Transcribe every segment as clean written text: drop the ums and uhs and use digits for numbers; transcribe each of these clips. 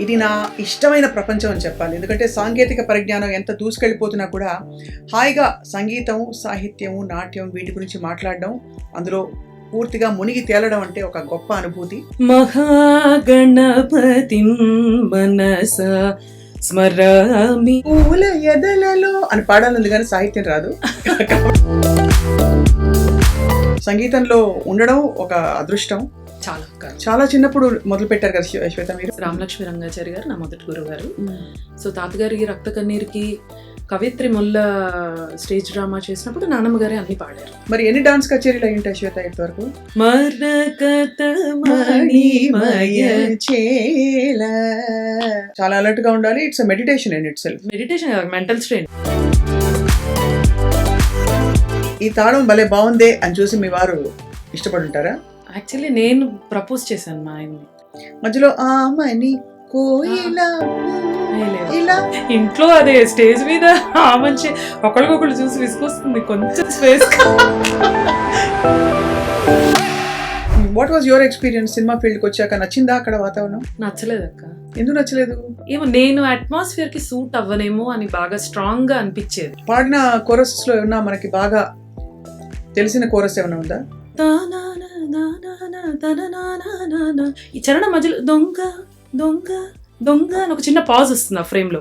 ఇది నా ఇష్టమైన ప్రపంచం అని చెప్పాలి. ఎందుకంటే సాంకేతిక పరిజ్ఞానం ఎంత దూసుకెళ్ళిపోతున్నా కూడా హాయిగా సంగీతం, సాహిత్యము, నాట్యం వీటి గురించి మాట్లాడడం, అందులో పూర్తిగా మునిగి తేలడం అంటే ఒక గొప్ప అనుభూతి. మహాగణపతిం మనస స్మరామి పూల ఎదలలో అని పాడాలంది కానీ సాహిత్యం రాదు. సంగీతంలో ఉండడం ఒక అదృష్టం. చాలా చిన్నప్పుడు మొదలు పెట్టారు కదా శ్వేత మీరు. రామలక్ష్మి రంగాచారి గారు నా మొదటి గురువు గారు. సో తాతగారికి రక్త కన్నీరుకి కవిత్రి ముల్ల స్టేజ్ డ్రామా చేసినప్పుడు నాన్నమ్మ గారే అన్ని పాడారు. మరి ఎన్ని డాన్స్ కచేరీలు అయి ఉంటాయి శ్వేత ఇంతవరకు? చాలా అలర్ట్ గా ఉండాలి. It's meditation in itself. Meditation mental strain. ఈ తాళం భలే బాగుందే అని చూసి మీ వారు ఇష్టపడుంటారా? యాక్చువల్లీ నేను ప్రపోజ్ చేశాను మా ఆయన్ని. మధ్యలో ఆమని కోయిలా ఇలా ఇంట్లో అదే స్టేజ్ మీద ఆ మంచి ఒకరికొకళ్ళు చూసి విసుకొస్తుంది కొంచెం space. What was your experience? Cinema field కి వచ్చాక నచ్చిందా అక్కడ వాతావరణం? నచ్చలేదు అక్క. ఎందుకు నచ్చలేదు? ఏమో నేను అట్మాస్ఫియర్ కి సూట్ అవ్వనేమో అని బాగా స్ట్రాంగ్ గా అనిపించేది. పాడిన కోరసెస్ లో ఏమన్నా మనకి బాగా తెలిసిన కోరస్ ఏమైనా ఉందా? ఈ చరణం మధ్యలో దొంగ దొంగ దొంగ అని ఒక చిన్న పాజ్ వస్తుంది ఆ ఫ్రేమ్ లో.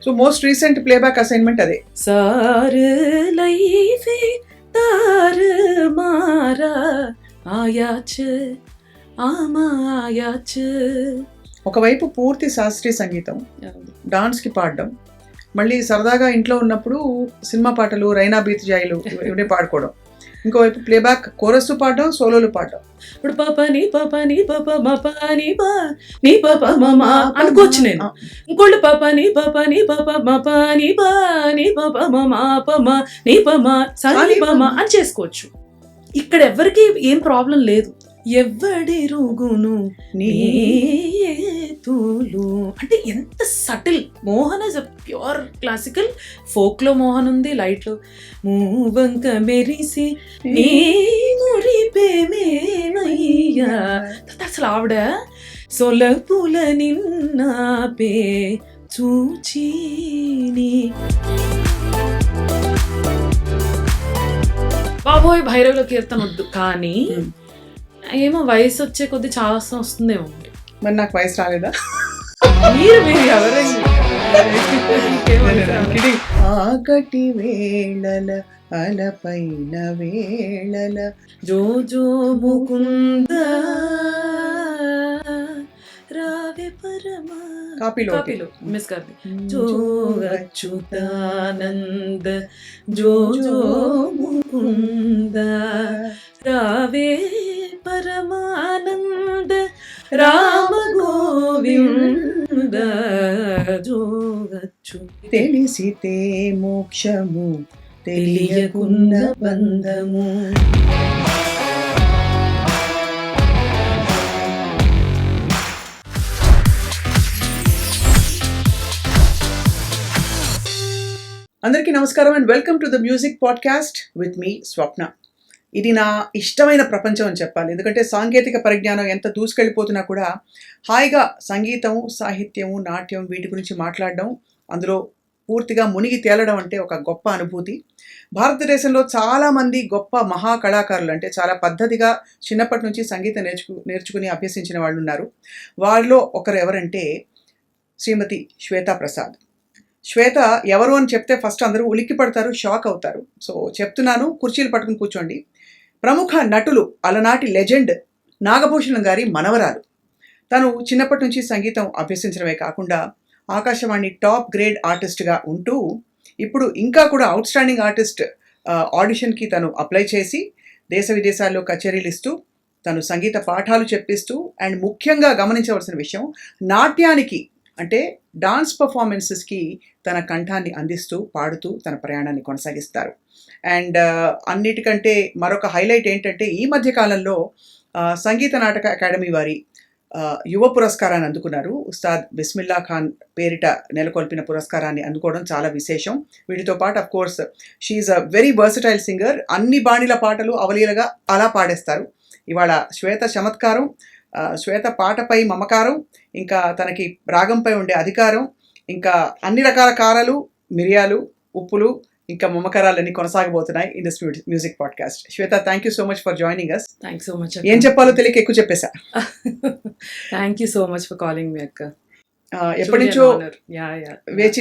So most recent playback assignment అదే. సార్ లైఫే తార్ మారా ఆయాచ్ ఆమాయాచ్. ఒకవైపు పూర్తి శాస్త్రీయ సంగీతం, డాన్స్ కి పాడడం, మళ్ళీ సరదాగా ఇంట్లో ఉన్నప్పుడు సినిమా పాటలు, రైనా బీత్ జాయిలు ఇవన్నీ పాడుకోవడం. ఇంకోవైపు ప్లేబ్యాక్ కోరస్ పాడడం, సోలోలు పాడడం. ఇప్పుడు పాప నీ పాప నీ పాప మా పా నీ పా నీ పాప మామా అనుకోవచ్చు నేను. ఇంకోళ్ళు పాప నీ పాప నీ పాప మా పా నీ పా నీ పాప మామా పమా నీ పమా సాని పమా అని చేసుకోవచ్చు. ఇక్కడ ఎవరికి ఏం ప్రాబ్లం లేదు. ఎవ్వడి రుగును నీతులు అంటే ఎంత subtle. Mohan is a pure classical. Folk లో మోహన్ ఉంది, లైట్ లో మూవంక మెరిసి నీ మురిపేమేమయ్యా. అసలు ఆవిడ సొలపుల నిన్నాపే చూచీని. బాబోయ్ భైరవుల కీర్తన వద్దు కానీ ఏమో వయసు వచ్చే కొద్ది చాలా వస్తుందేమో. మరి నాకు వయసు రాలేదా? మీరు ఎవరైనా ఆకటి వేళల అలపైన వేళల జో జో ముకుంద రావే పరమా కాపీలో మిస్ గారి జో అచ్యుతానంద జో జో ముకుంద రావే పరమానంద రామ గోవింద జోగచ్చు. తెలిసితే మోక్షము తెలియకున్న బంధము. అందరికీ నమస్కారం and welcome to the music podcast with మీ స్వప్న. ఇది నా ఇష్టమైన ప్రపంచం అని చెప్పాలి. ఎందుకంటే సాంకేతిక పరిజ్ఞానం ఎంత దూసుకెళ్ళిపోతున్నా కూడా హాయిగా సంగీతం, సాహిత్యము, నాట్యం వీటి గురించి మాట్లాడడం, అందులో పూర్తిగా మునిగి తేలడం అంటే ఒక గొప్ప అనుభూతి. భారతదేశంలో చాలామంది గొప్ప మహా కళాకారులు, అంటే చాలా పద్ధతిగా చిన్నప్పటి నుంచి సంగీతం నేర్చుకుని అభ్యసించిన వాళ్ళు ఉన్నారు. వాళ్ళలో ఒకరు ఎవరంటే శ్రీమతి శ్వేతా ప్రసాద్. శ్వేత ఎవరు అని చెప్తే ఫస్ట్ అందరూ ఉలిక్కి పడతారు, షాక్ అవుతారు. సో చెప్తున్నాను, కుర్చీలు పట్టుకుని కూర్చోండి. ప్రముఖ నటులు, అలనాటి లెజెండ్ నాగభూషణం గారి మనవరాలు. తను చిన్నప్పటి నుంచి సంగీతం అభ్యసించడమే కాకుండా ఆకాశవాణి టాప్ గ్రేడ్ ఆర్టిస్ట్గా ఉంటూ ఇప్పుడు ఇంకా కూడా అవుట్ స్టాండింగ్ ఆర్టిస్ట్ ఆడిషన్కి తను అప్లై చేసి దేశ విదేశాల్లో కచేరీలు ఇస్తూ తను సంగీత పాఠాలు చెప్పిస్తూ అండ్ ముఖ్యంగా గమనించవలసిన విషయం నాట్యానికి అంటే డాన్స్ పర్ఫార్మెన్సెస్కి తన కంఠాన్ని అందిస్తూ పాడుతూ తన ప్రయాణాన్ని కొనసాగిస్తారు. అండ్ అన్నిటికంటే మరొక హైలైట్ ఏంటంటే ఈ మధ్య కాలంలో సంగీత నాటక అకాడమీ వారి యువ పురస్కారాన్ని అందుకున్నారు. ఉస్తాద్ బిస్మిల్లా ఖాన్ పేరిట నెలకొల్పిన పురస్కారాన్ని అందుకోవడం చాలా విశేషం. వీటితో పాటు of course she a very versatile singer. అన్ని బాణీల పాటలు అవలీలగా అలా పాడేస్తారు. ఇవాళ శ్వేత చమత్కారం, శ్వేత పాటపై మమకారం, ఇంకా తనకి రాగంపై ఉండే అధికారం, ఇంకా అన్ని రకాల కారాలు, మిరియాలు, ఉప్పులు, ఇంకా మమకారాలన్నీ కొనసాగబోతున్నాయి in this music podcast. Shweta, thank you so much for joining us. Thanks so much. ఏం చెప్పాలో తెలియక ఎక్కువ చెప్పేశా. Thank you so much for calling మీ అక్క. ఎప్పటి నుంచో యా వెయిట్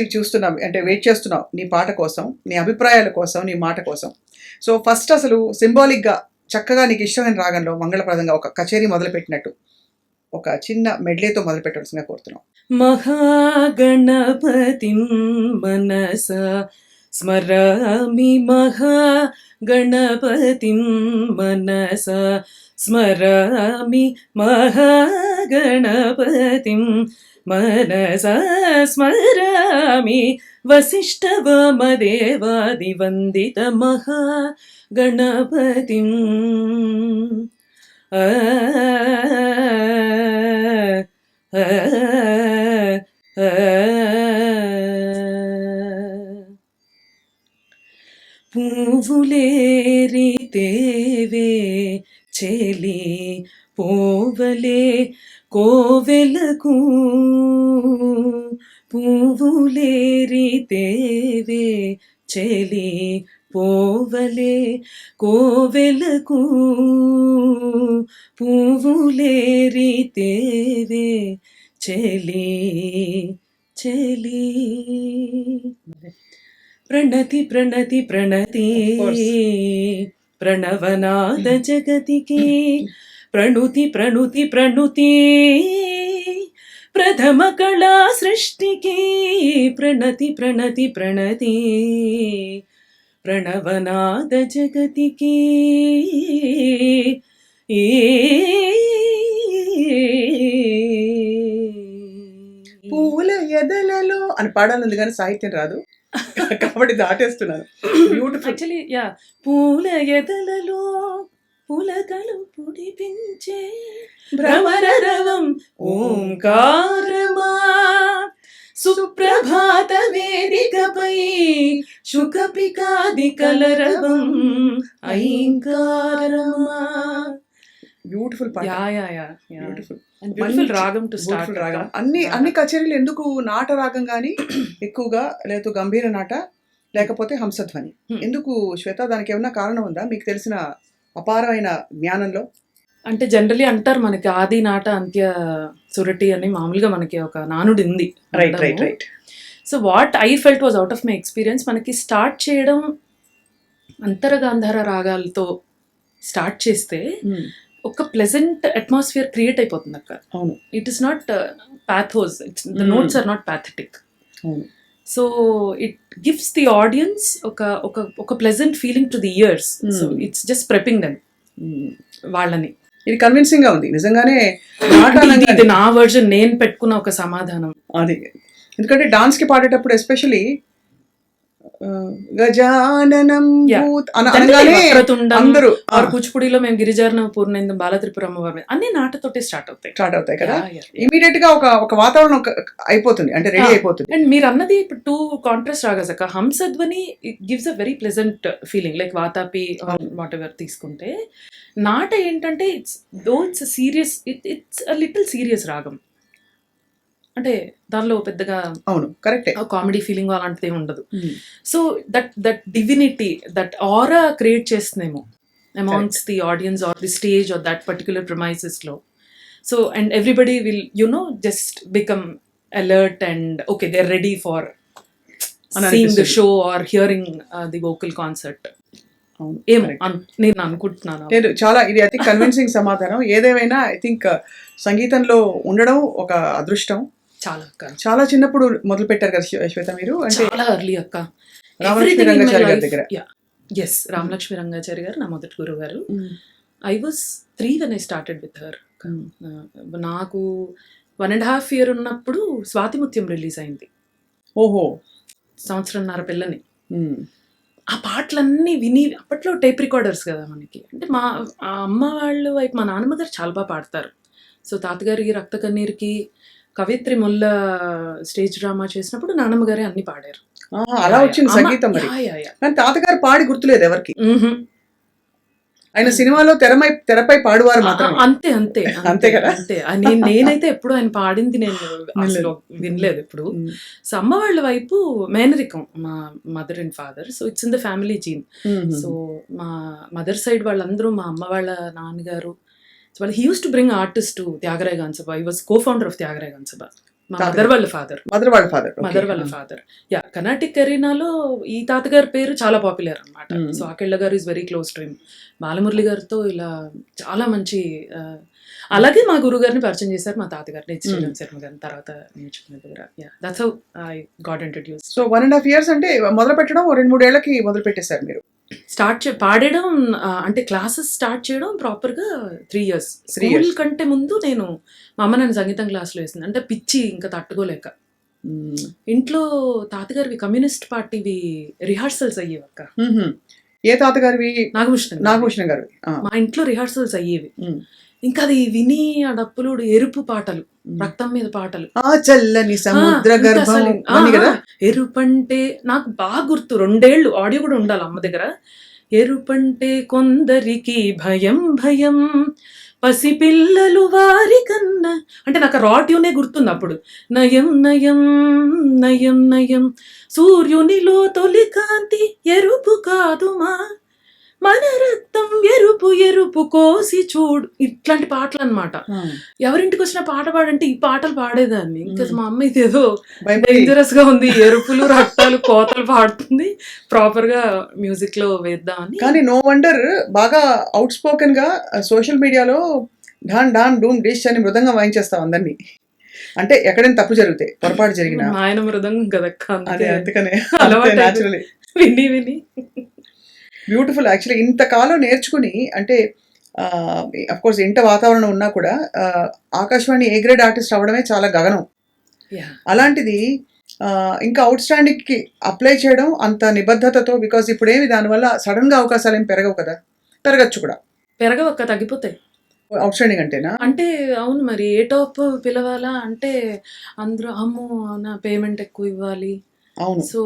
చేస్తున్నావు నీ పాట కోసం, నీ అభిప్రాయాల కోసం, నీ మాట కోసం. సో ఫస్ట్ అసలు సింబాలిక్గా చక్కగా నీకు ఇష్టమైన రాగంలో మంగళప్రదంగా ఒక కచేరీ మొదలుపెట్టినట్టు ఒక చిన్న మెడ్లేతో మొదలుపెట్టాల్సిందిగా కోరుతున్నాం. మహాగణపతిం మనస స్మరామి, మహాగణపతిం మనస స్మరామి, మహాగణపతిం మనస స్మరామి, వసిష్ఠవామదేవాదివందిత మహాగణపతిం. పువ్వులేరి తేవే చెలి పోవలే కోవెలకు, పువ్వులేరి తేవే చెలి పోవలే కోవెలకు, పువ్వులేరి తేవే చెలి చెలి. ప్రణతి ప్రణతి ప్రణతి ప్రణవనాద జగతికి, ప్రణుతి ప్రణుతి ప్రణుతి ప్రథమ కళా సృష్టికి, ప్రణతి ప్రణతి ప్రణతి ప్రణవనాద జగతికి. పూల ఎదలలో అని పాడాలి కానీ సాహిత్యం రాదు కాబట్టి దాటేస్తున్నాను. బ్యూటిఫుల్. యాక్చువల్లీ పూల ఎదలలో పులకలు పుడిపించే భ్రమరరవం ఓంకారమా, సుప్రభాత వేదికపై శుకపికాది కలరవం ఐంకారమా. బ్యూటిఫుల్ పాట. బ్యూటిఫుల్ బ్యూటిఫుల్ రాగం టు స్టార్ట్. రాగం అన్ని కచేరీలు ఎందుకు నాట రాగం కానీ ఎక్కువగా, లేదు గంభీర నాట, లేకపోతే హంసధ్వని ఎందుకు శ్వేత? దానికి ఏమన్నా కారణం ఉందా మీకు తెలిసిన అపారమైన జ్ఞానంలో? అంటే జనరలీ అంటారు మనకి ఆది నాట అంత్య సురటి అని మామూలుగా మనకి ఒక నానుడి ఉంది. Right. So what I felt was out of my experience, మనకి స్టార్ట్ చేయడం అంతరగాంధార రాగాలతో స్టార్ట్ చేస్తే ఒక ప్లెజెంట్ అట్మాస్ఫియర్ క్రియేట్ అయిపోతుంది అక్క. అవును. It is not pathos, the notes are not pathetic. So it gives the audience ఒక pleasant feeling to the ears. So it's just prepping them వాళ్ళని. ఇది కన్విన్సింగ్ గా ఉంది నిజంగానే. ఇది నా వర్జన్, నేను పెట్టుకున్న ఒక సమాధానం అది. ఎందుకంటే డాన్స్ కి పాడేటప్పుడు ఎస్పెషలీ గజాననం అందరూ కూచిపూడిలో మేము గిరిజారణ పూర్ణేందం బాలత్రిపురమ్మ అన్ని నాటతోటే స్టార్ట్ అవుతాయి కదా. ఇమీడియట్ గా ఒక వాతావరణం అయిపోతుంది, అంటే రెడీ అయిపోతుంది. అండ్ మీరు అన్నది ఇప్పుడు టూ కాంట్రాస్ట్ రాగాక Hamsadhwani gives a very pleasant feeling, like Vatapi whatever తీసుకుంటే, నాట ఏంటంటే it's serious, it's a little serious రాగం. అంటే దానిలో పెద్దగా అవును కరెక్ట్ కామెడీ ఫీలింగ్ అలాంటిది ఏమి ఉండదు. So that divinity, that aura create చేస్తుందేమో amongst the audience or the stage or that particular premises లో. So and everybody will just become alert and okay they are ready for seeing the show or hearing the vocal concert. ఏమో నేను అనుకుంటున్నాను. లేదు, చాలా ఇది అతి convincing సమాధానం. ఏదేమైనా ఐ థింక్ సంగీతంలో ఉండడం ఒక అదృష్టం. చాలా చిన్నప్పుడు మొదలు పెట్టారు కదా శ్వేత మీరు? అంటే చాలా ఎర్లీ అక్క. రామలక్ష్మి రంగాచారి గారి దగ్గర. ఎస్, రామలక్ష్మి రంగాచారి గారు నా మొదటి గురువు గారు. I was 3 when I started with her. నాకు 1.5 year ఉన్నప్పుడు స్వాతిముత్యం రిలీజ్ అయింది. ఓహో, సంవత్సరంన్నర పిల్లని. ఆ పాటలన్నీ విని, అప్పట్లో టేప్ రికార్డర్స్ కదా మనకి. అంటే మా అమ్మ వాళ్ళు వైపు మా నాన్నమ్మ గారు చాలా బాగా పాడతారు. సో తాతగారికి రక్త కన్నీరుకి కవిత్రి మొల్ల స్టేజ్ డ్రామా చేసినప్పుడు నాన్నమ్మ గారే అన్ని పాడారు. అలా వచ్చింది సంగీతం. మరి కానీ తాతగారు పాడి గుర్తులేదు ఎవరికి. ఆయన సినిమాలో తెరపై పాడువారు మాత్రం. అంతే అంతే అంతే కదా. అంతే నేనైతే ఎప్పుడు ఆయన పాడింది నేను అసలు వినలేదు ఎప్పుడు. సో అమ్మ వాళ్ళ వైపు మేనరికం మా mother and father, so it's in the family gene. So మా మదర్ సైడ్ వాళ్ళందరూ, మా అమ్మ వాళ్ళ నాన్నగారు, సో వాళ్ళు he used to bring artist to Tyagaraya Gana Sabha. He was co-founder of Tyagaraya Gana Sabha. మా మదర్ వాళ్ళ ఫాదర్ యా కర్ణాటిక్ అరీనాలో ఈ తాతగారి పేరు చాలా పాపులర్ అనమాట. సో ఆకెళ్ళ గారు is very close to him. Balamurali గారితో ఇలా చాలా మంచి, అలాగే మా గురువు గారిని పరిచయం చేశారు మా తాతగారు, శ్రీరామ్ శర్మ గారిని తర్వాత నేర్చుకున్న దగ్గర. Yeah that's how I got introduce. So 1.5 years అంటే మొదలు పెట్టడం 2-3 ఏళ్ళకి మొదలు పెట్టేశారు మీరు. పాడడం అంటే క్లాసెస్ స్టార్ట్ చేయడం ప్రాపర్గా 3 years. స్కూల్ కంటే ముందు నేను మా అమ్మ నన్ను సంగీతం క్లాస్లో వేసింది. అంటే పిచ్చి ఇంకా తట్టుకోలేక ఇంట్లో తాతగారివి కమ్యూనిస్ట్ పార్టీవి రిహార్సల్స్ అయ్యేవి అక్క. ఏ తాతగారివి? నాగభూషణం గారు. మా ఇంట్లో రిహార్సల్స్ అయ్యేవి. ఇంకా అది విని ఆ డప్పులు, ఎరుపు పాటలు, రక్తం మీద పాటలు, ఆ చల్లని సముద్ర గర్భం కదా. ఎరుపంటే నాకు బాగా గుర్తు, 2 ఏళ్ళు ఆడియో కూడా ఉండాలి అమ్మ దగ్గర. ఎరుపంటే కొందరికి భయం భయం, పసిపిల్లలు వారి కన్నా, అంటే నాకు రా ట్యూనే గుర్తుంది అప్పుడు. నయం నయం నయం నయం, సూర్యునిలో తొలి కాంతి ఎరుపు కాదుమా, మన రక్తం ఎరుపు ఎరుపు కోసి చూడు, ఇట్లాంటి పాటలు అనమాట. ఎవరింటికి వచ్చిన పాట పాడంటే ఈ పాటలు పాడేదాన్ని. ఇంకా మా అమ్మ ఇదేదో డేంజరస్ గా ఉంది, ఎరుపులు రక్తాలు కోతలు పాడుతుంది, ప్రాపర్ గా మ్యూజిక్ లో వేద్దామని. కానీ నో వండర్ బాగా అవుట్ స్పోకెన్ గా సోషల్ మీడియాలో డాన్ డాన్ డూన్ డిష్ అని మృదంగం వాయించేస్తాం అందరినీ. అంటే ఎక్కడైనా తప్పు జరిగితే, పొరపాటు జరిగిన ఆయన మృదంగం కదక్క, అందుకనే న్యాచురలీ విని విని బ్యూటిఫుల్. యాక్చువల్లీ ఇంతకాలం నేర్చుకుని, అంటే అఫ్ కోర్స్ ఇంట వాతావరణం ఉన్నా కూడా ఆకాశవాణి ఏ గ్రేడ్ ఆర్టిస్ట్ అవ్వడమే చాలా గగనం. అలాంటిది ఇంకా అవుట్ స్టాండింగ్కి అప్లై చేయడం అంత నిబద్ధతతో, బికాజ్ ఇప్పుడేమి దానివల్ల సడన్గా అవకాశాలు ఏమి పెరగవు కదా. పెరగచ్చు కూడా. పెరగవక్క, తగ్గిపోతాయి. అవుట్ స్టాండింగ్ అంటేనా? అంటే అవును, మరి ఏ టాప్ పిలవాలా అంటే అందరూ అమ్మో నా పేమెంట్ ఎక్కువ ఇవ్వాలి. అవును. సో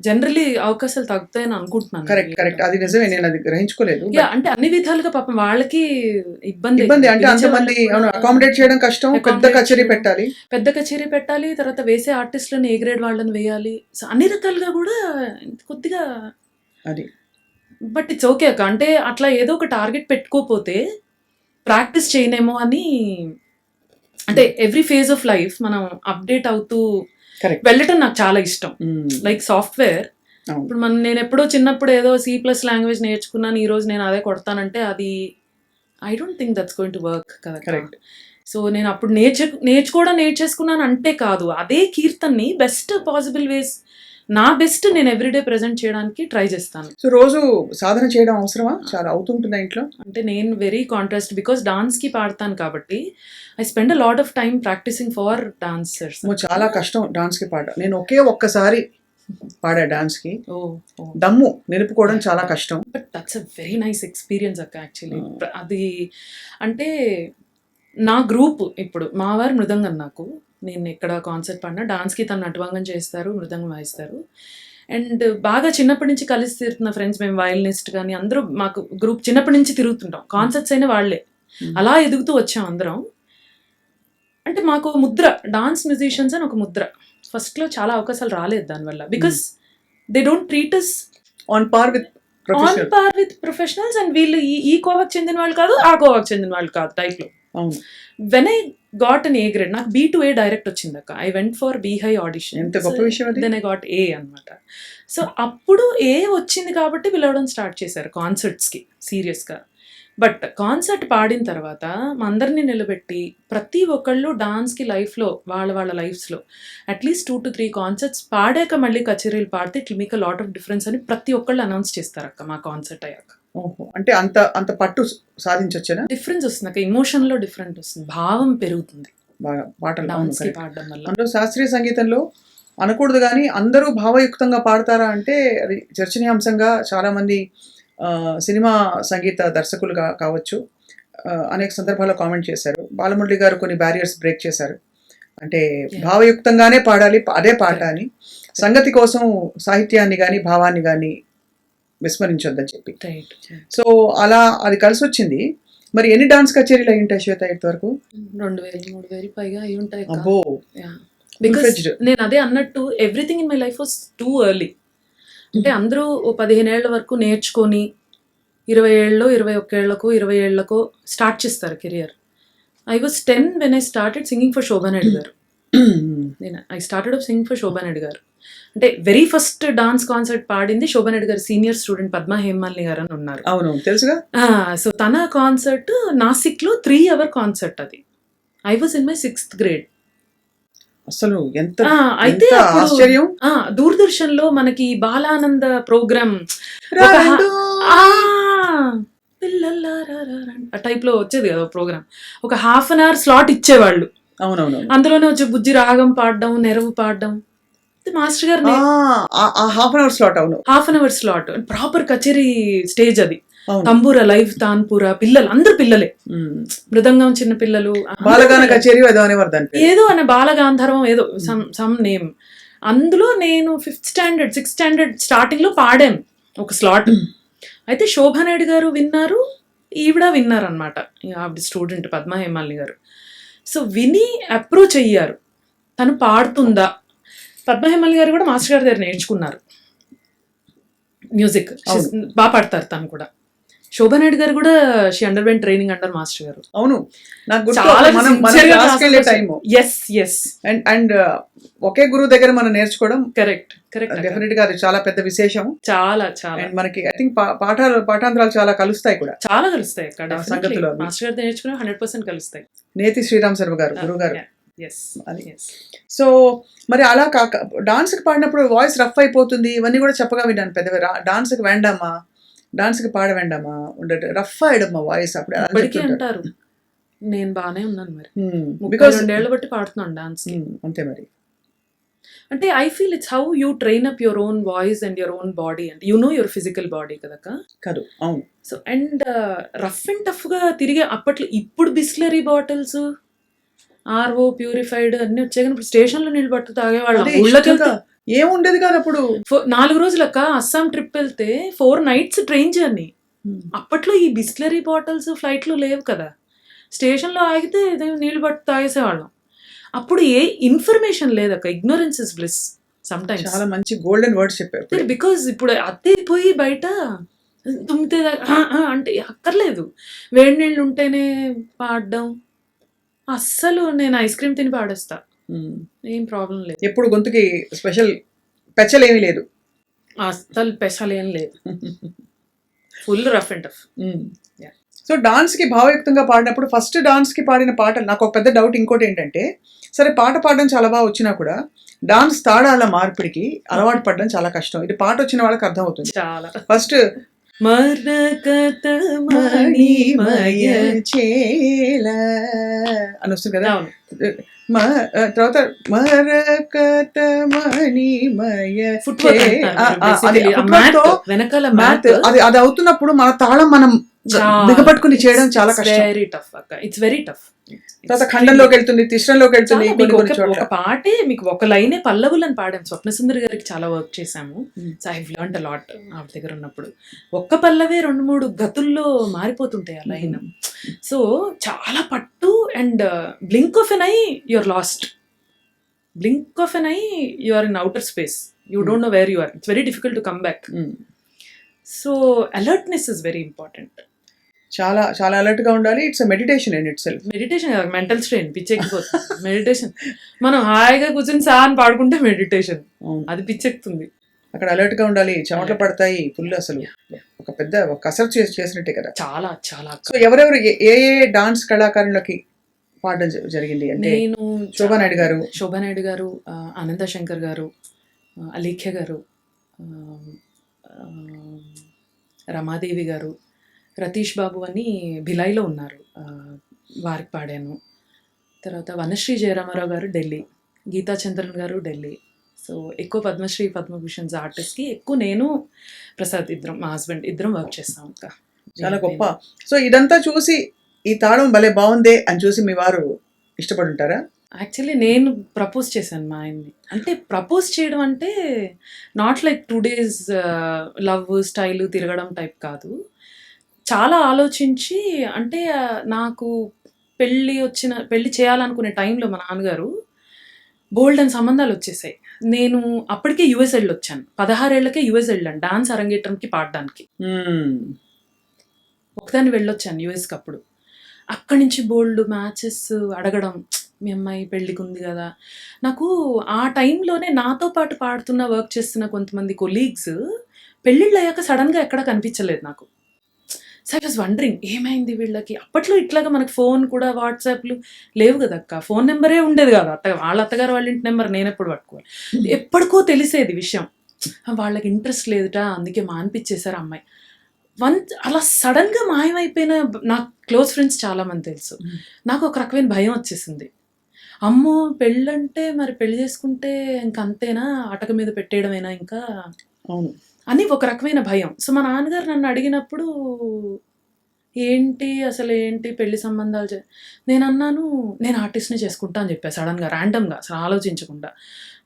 జనరలీ అవకాశాలు తగ్గుతాయని అనుకుంటున్నాను. కరెక్ట్, అది నిజమే. నేను అది గ్రహించుకోలేదు. అంటే అన్ని విధాలుగా పాపం వాళ్ళకి ఇబ్బంది. అంటే అంతమంది అకామిడేట్ చేయడం కష్టం. పెద్ద కచేరీ పెట్టాలి, తర్వాత వేసే ఆర్టిస్టులను ఏ గ్రేడ్ వాళ్ళని వేయాలి. సో అన్ని రకాలుగా కూడా కొద్దిగా అది. బట్ ఇట్స్ ఓకే అక్క. అంటే అట్లా ఏదో ఒక టార్గెట్ పెట్టుకోపోతే ప్రాక్టీస్ చేయనేమో అని, అంటే ఎవ్రీ ఫేజ్ ఆఫ్ లైఫ్ మనం అప్డేట్ అవుతూ వెళ్ళటం నాకు చాలా ఇష్టం. లైక్ సాఫ్ట్వేర్, ఇప్పుడు నేను ఎప్పుడో చిన్నప్పుడు ఏదో C+ లాంగ్వేజ్ నేర్చుకున్నాను, ఈ రోజు నేను అదే కొడతానంటే అది I don't think that's going to work కదా. కరెక్ట్. సో నేను అప్పుడు నేర్చేసుకున్నాను అంటే కాదు, అదే కీర్తన్ని బెస్ట్ పాసిబుల్ వేస్, నా బెస్ట్ నేను ఎవ్రీడే ప్రెజెంట్ చేయడానికి ట్రై చేస్తాను. సో రోజు సాధన చేయడం అవసరమా? చాలా అవుతుంటుంది ఇంట్లో. అంటే నేను వెరీ కాంట్రాస్ట్, బికాస్ డాన్స్కి పాడతాను కాబట్టి I spend a lot of time practising for dancers. చాలా కష్టం డాన్స్కి పాడడం. నేను ఒక్కసారి పాడా డాన్స్కి. దమ్ము నిలుపుకోవడం చాలా కష్టం. But that's a very nice experience అక్క యాక్చువల్లీ. అది అంటే నా గ్రూప్, ఇప్పుడు మా వారు మృదంగం, నాకు నేను ఎక్కడ కాన్సర్ట్ పాడినా డాన్స్కి తను నటవంగం చేస్తారు, మృదంగం వాయిస్తారు. అండ్ బాగా చిన్నప్పటి నుంచి కలిసి తిరుగుతున్న ఫ్రెండ్స్, మేము వయలినిస్ట్ కానీ అందరూ మాకు గ్రూప్ చిన్నప్పటి నుంచి తిరుగుతుంటాం. కాన్సర్ట్స్ అయినా వాళ్ళే, అలా ఎదుగుతూ వచ్చాం అందరం. అంటే మాకు ముద్ర, డాన్స్ మ్యూజిషియన్స్ అని ఒక ముద్ర. ఫస్ట్లో చాలా అవకాశాలు రాలేదు దానివల్ల, because they don't treat us on par with professionals. And వీళ్ళు ఈ కోవాకు చెందిన వాళ్ళు కాదు, ఆ కోవాకు చెందిన వాళ్ళు కాదు టైప్లో. When I got an A grade, నాకు B to A డైరెక్ట్ వచ్చింది అక్క. I went for B high audition. ఎంత గొప్ప విషయం అది. దెన్ ఐ గాట్ A అనమాట. సో అప్పుడు A వచ్చింది కాబట్టి పిలవడం స్టార్ట్ చేశారు కాన్సర్ట్స్కి సీరియస్గా. బట్ కాన్సర్ట్ పాడిన తర్వాత మా అందరినీ నిలబెట్టి ప్రతి ఒక్కళ్ళు డాన్స్కి లైఫ్లో వాళ్ళ లైఫ్స్లో అట్లీస్ట్ 2 to 3 కాన్సర్ట్స్ పాడాక మళ్ళీ కచేరీలు పాడితే it will make a lot of difference అని ప్రతి ఒక్కళ్ళు అనౌన్స్ చేస్తారు అక్క మా కాన్సర్ట్ అయ్యాక. ఓహో, అంటే అంత పట్టు సాధించొచ్చేనా? డిఫరెన్స్ వస్తుంది అక్క, ఎమోషన్లో డిఫరెంట్ వస్తుంది, భావం పెరుగుతుంది బాగా పాటలు డాన్స్కి పాడడం వల్ల. అందులో శాస్త్రీయ సంగీతంలో అనకూడదు కానీ అందరూ భావయుక్తంగా పాడతారా అంటే అది చర్చనీయాంశంగా చాలామంది సినిమా సంగీత దర్శకులు కావచ్చు అనేక సందర్భాల్లో కామెంట్ చేశారు. బాలమురళి గారు కొన్ని బ్యారియర్స్ బ్రేక్ చేశారు. అంటే భావయుక్తంగానే పాడాలి, అదే పాట అని. సంగతి కోసం సాహిత్యాన్ని కానీ భావాన్ని కానీ విస్మరించొద్దని చెప్పి. రైట్. సో అలా అది కలిసి వచ్చింది. మరి ఎన్ని డాన్స్ కచేరీలు అయి ఉంటాయి శ్వేత ఇంతవరకు? 2,000-3,000 పైగా అయి ఉంటాయి. అబ్బో, బికాస్ full-fledged. నేను అదే అన్నట్టు everything in my life was too early. అంటే అందరూ 15 ఏళ్ల వరకు నేర్చుకొని 20 ఏళ్ళలో 21 ఏళ్లకో 20 ఏళ్లకో స్టార్ట్ చేస్తారు career. I was 10 when I started singing for Shobha Naidu గారు. I started off singing for Shobha Naidu గారు. అంటే వెరీ ఫస్ట్ డాన్స్ కాన్సర్ట్ పాడింది శోభా నాయుడు గారు సీనియర్ స్టూడెంట్ పద్మా హేమాలిని గారు అని ఉన్నారు. అవును, తెలుసుగా. సో తన కాన్సర్ట్ నాసిక్లో 3 hour కాన్సర్ట్ అది. I was in my 6th grade. అసలు ఎంత అయితే ఎంత అప్పుడు ఆశ్చర్యం. దూరదర్శన్ లో మనకి బాలానంద ప్రోగ్రామ్ రాండు. ఆ టైప్ లో వచ్చేది కదా ప్రోగ్రామ్. ఒక 1/2 hour స్లాట్ ఇచ్చేవాళ్ళు. అవునవును. అందులోనే వచ్చే బుజ్జి రాగం పాడడం, నెరవు పాడడం. మాస్టర్ గారు హాఫ్ అన్ అవర్ స్లాట్. అవును, 1/2 hour స్లాట్. ప్రాపర్ కచేరీ స్టేజ్ అది. అవును. తంబూర లైవ్ తాన్పూర పిల్లలు అందరు పిల్లలే, మృదంగం చిన్న పిల్లలు, బాలగాన కచేరీ ఏదో అనేవారు దాని పేరు. ఏదో అనే బాలగాంధర్వం ఏదో సమ్ నేమ్. అందులో నేను 5th standard 6th standard starting లో పాడాను ఒక స్లాట్. అయితే శోభా నాయుడు గారు విన్నారు, ఈవిడ విన్నారు అనమాట, ఆవిడ స్టూడెంట్ పద్మా హేమాలిని గారు. సో విని అప్రోచ్ అయ్యారు, తను పాడుతుందా. పద్మా హేమాలిని గారు కూడా మాస్టర్ గారి దగ్గర నేర్చుకున్నారు మ్యూజిక్, బాగా పాడతారు తను కూడా. శోభా నాయుడు గారు కూడా she underwent training under master గారు. అవును, నాకు గుర్తు. చాలా మనం క్లాస్కి వెళ్ళే టైం. ఎస్ అండ్ ఒకే గురువు దగ్గర మనం నేర్చుకోవడం కరెక్ట్ డెఫినెట్ గా అది చాలా పెద్ద విశేషం. చాలా చాలా అండ్ మనకి ఐ థింక్ పాఠాంతరాలు చాలా కలుస్తాయి కూడా. చాలా కలుస్తాయి అక్కడ సంగతిలో మాస్టర్ గారితో నేర్చుకుని 100% కలుస్తాయి. నేతి శ్రీరామ్ శర్మ గారు గురువు గారు. అది సో మరి అలా కాక డాన్స్ కి పాడినప్పుడు వాయిస్ రఫ్ అయిపోతుంది, ఇవన్నీ కూడా చెప్పగా విన్నాను పెద్దవి. డాన్స్ కి వేండామా, డాన్స్ కి పాడ వేండామా, రఫ్ అయ్యడమ్మా వాయిస్ అప్పుడు ఇప్పటికీ అంటారు. నేను బాగానే ఉన్నాను మరి, బికాస్ 32 ఏళ్ళు బట్టి పాడుతున్నాను డాన్స్. అంతే మరి. అంటే I feel it's how you train up your own voice and your own body and you know your physical body కదక్క. కాదు, అవును. So and rough and tough గా తిరిగే అప్పట్లో, ఇప్పుడు బిస్లరీ బాటిల్స్ ఆర్ఓ ప్యూరిఫైడ్ అన్ని వచ్చాయి, కానీ ఇప్పుడు స్టేషన్ లో నీళ్ళు పట్టు తాగేవాళ్ళం. ఊళ్ళకెళ్తే ఏముండేది కాదు అప్పుడు. 4 రోజులక్క అస్సాం ట్రిప్ వెళ్తే 4 nights ట్రైన్ జర్నీ. అప్పట్లో ఈ బిస్లరీ బాటిల్స్ ఫ్లైట్లు లేవు కదా, స్టేషన్ లో ఆగితే నీళ్ళు పట్టు తాగేసేవాళ్ళం. అప్పుడు ఏ ఇన్ఫర్మేషన్ లేదక్క. Ignorance is bliss some times. చాలా మంచి గోల్డెన్ వర్డ్స్ చెప్పారు. బికాజ్ ఇప్పుడు అద్దె పోయి బయట తుమ్మితే అంటే అక్కర్లేదు, వేడి నీళ్ళు ఉంటేనే పాడడం. అస్సలు నేను ఐస్ క్రీమ్ తిని పాడేస్తా, ఏం ప్రాబ్లం లేదు. ఎప్పుడు గొంతుకి స్పెషల్ పెచ్చలు ఏమీ లేదు, అస్సలు స్పెషల్ ఏం లేదు, full rough and tough. So dance కి భావయుక్తంగా పాడినప్పుడు ఫస్ట్ డాన్స్ కి పాడిన పాటలు నాకు ఒక పెద్ద డౌట్ ఇంకోటి ఏంటంటే, సరే పాట పాడడం చాలా బాగా వచ్చినా కూడా డాన్స్ తాళాల మార్పిడికి అలవాటు పడడం చాలా కష్టం. ఇది పాట వచ్చిన వాళ్ళకి అర్థం అవుతుంది. చాలా ఫస్ట్ అని వస్తుంది కదా, తర్వాత వెనకాల అది అవుతున్నప్పుడు మన తాళం మనం దిగబట్టుకుని చేయడం చాలా కష్టం. వెరీ టఫ్ అక్క, ఇట్స్ వెరీ టఫ్. తర్వాత ఖండంలోకి వెళ్తుంది, తిష్టంలోకి వెళ్తుంది. ఒక పాటే మీకు ఒక లైనే పల్లవులను పాడాము. స్వప్న సుందరి గారికి చాలా వర్క్ చేశాము. So I learned a lot ఆవిడ దగ్గర ఉన్నప్పుడు. ఒక్క పల్లవే 2-3 గతుల్లో మారిపోతుంటాయి ఆ లైన్. సో చాలా పట్టు. And blink of an eye you're lost, blink of an eye you're in outer space, you don't know where you are. It's very difficult to come back. So alertness is very important. చాలా చాలా alert గా ఉండాలి. It's meditation in itself. Meditation కాదు, mental strain, పిచ్చెక్కిపోతుంది. Meditation మనం హాయిగా కూర్చొని అని పాడుకుంటే మెడిటేషన్, అది పిచ్చెక్కుతుంది. అక్కడ అలర్ట్ గా ఉండాలి, చెమటలు పడతాయి ఫుల్. అసలు ఒక పెద్ద కసరత్ చేసినట్టే కదా. చాలా చాలా. సో ఎవరెవరు ఏ డాన్స్ కళాకారులకి పాడడం జరిగింది అంటే? నేను శోభా నాయుడు గారు, ఆనంద శంకర్ గారు, అలీఖ్య గారు, రమాదేవి గారు, రతీష్ బాబు అని భిలాయిలో ఉన్నారు, వారికి పాడాను. తర్వాత వనశ్రీ జయరామారావు గారు ఢిల్లీ, గీతా చంద్రన్ గారు ఢిల్లీ. సో ఎక్కువ పద్మశ్రీ పద్మభూషణ్స్ ఆర్టిస్ట్కి ఎక్కువ నేను ప్రసాద్ ఇద్దరం, మా హస్బెండ్ ఇద్దరం వర్క్ చేస్తాం. ఇంకా చాలా గొప్ప. సో ఇదంతా చూసి ఈ తాళం భలే బాగుందే అని చూసి మీ వారు ఇష్టపడి ఉంటారా? యాక్చువల్లీ నేను ప్రపోజ్ చేశాను మా ఆయన్ని. అంటే ప్రపోజ్ చేయడం అంటే not like 2 days love style తిరగడం టైప్ కాదు. చాలా ఆలోచించి అంటే నాకు పెళ్లి చేయాలనుకునే టైంలో మా నాన్నగారు బోల్డెన్ సంబంధాలు వచ్చేసాయి. నేను అప్పటికే యూఎస్ వెళ్ళొచ్చాను. 16 ఏళ్ళకే యూఎస్ వెళ్ళాను డాన్స్ అరంగేట్రంకి పాడడానికి. ఒకదాన్ని వెళ్ళొచ్చాను యూఎస్కి అప్పుడు. అక్కడి నుంచి బోల్డ్ మ్యాచెస్ అడగడం, మీ అమ్మాయి పెళ్ళికి ఉంది కదా. నాకు ఆ టైంలోనే నాతో పాటు పాడుతున్న వర్క్ చేస్తున్న కొంతమంది కొలీగ్స్ పెళ్ళిళ్ళు అయ్యాక సడన్గా ఎక్కడ కనిపించలేదు నాకు. సో ఐ వాజ్ వండరింగ్ ఏమైంది వీళ్ళకి. అప్పట్లో ఇట్లాగా మనకు ఫోన్ కూడా వాట్సాప్లు లేవు కదా అక్క. ఫోన్ నెంబరే ఉండేది కాదు. వాళ్ళ అత్తగారు వాళ్ళ ఇంటి నెంబర్ నేను ఎప్పుడు పట్టుకోవాలి. ఎప్పటికో తెలిసేది విషయం. వాళ్ళకి ఇంట్రెస్ట్ లేదుట, అందుకే మానిపించేశారు అమ్మాయి. అలా సడన్గా మాయమైపోయిన నాకు క్లోజ్ ఫ్రెండ్స్ చాలామంది తెలుసు. నాకు ఒక రకమైన భయం వచ్చేసింది. అమ్మో పెళ్ళంటే మరి పెళ్లి చేసుకుంటే ఇంక అంతేనా, అటక మీద పెట్టేయడమేనా ఇంకా అని ఒక రకమైన భయం. సో మా నాన్నగారు నన్ను అడిగినప్పుడు ఏంటి పెళ్లి సంబంధాలు నేను అన్నాను, నేను ఆర్టిస్ట్ని చేసుకుంటా అని చెప్పాను సడన్గా, ర్యాండమ్గా, అసలు ఆలోచించకుండా.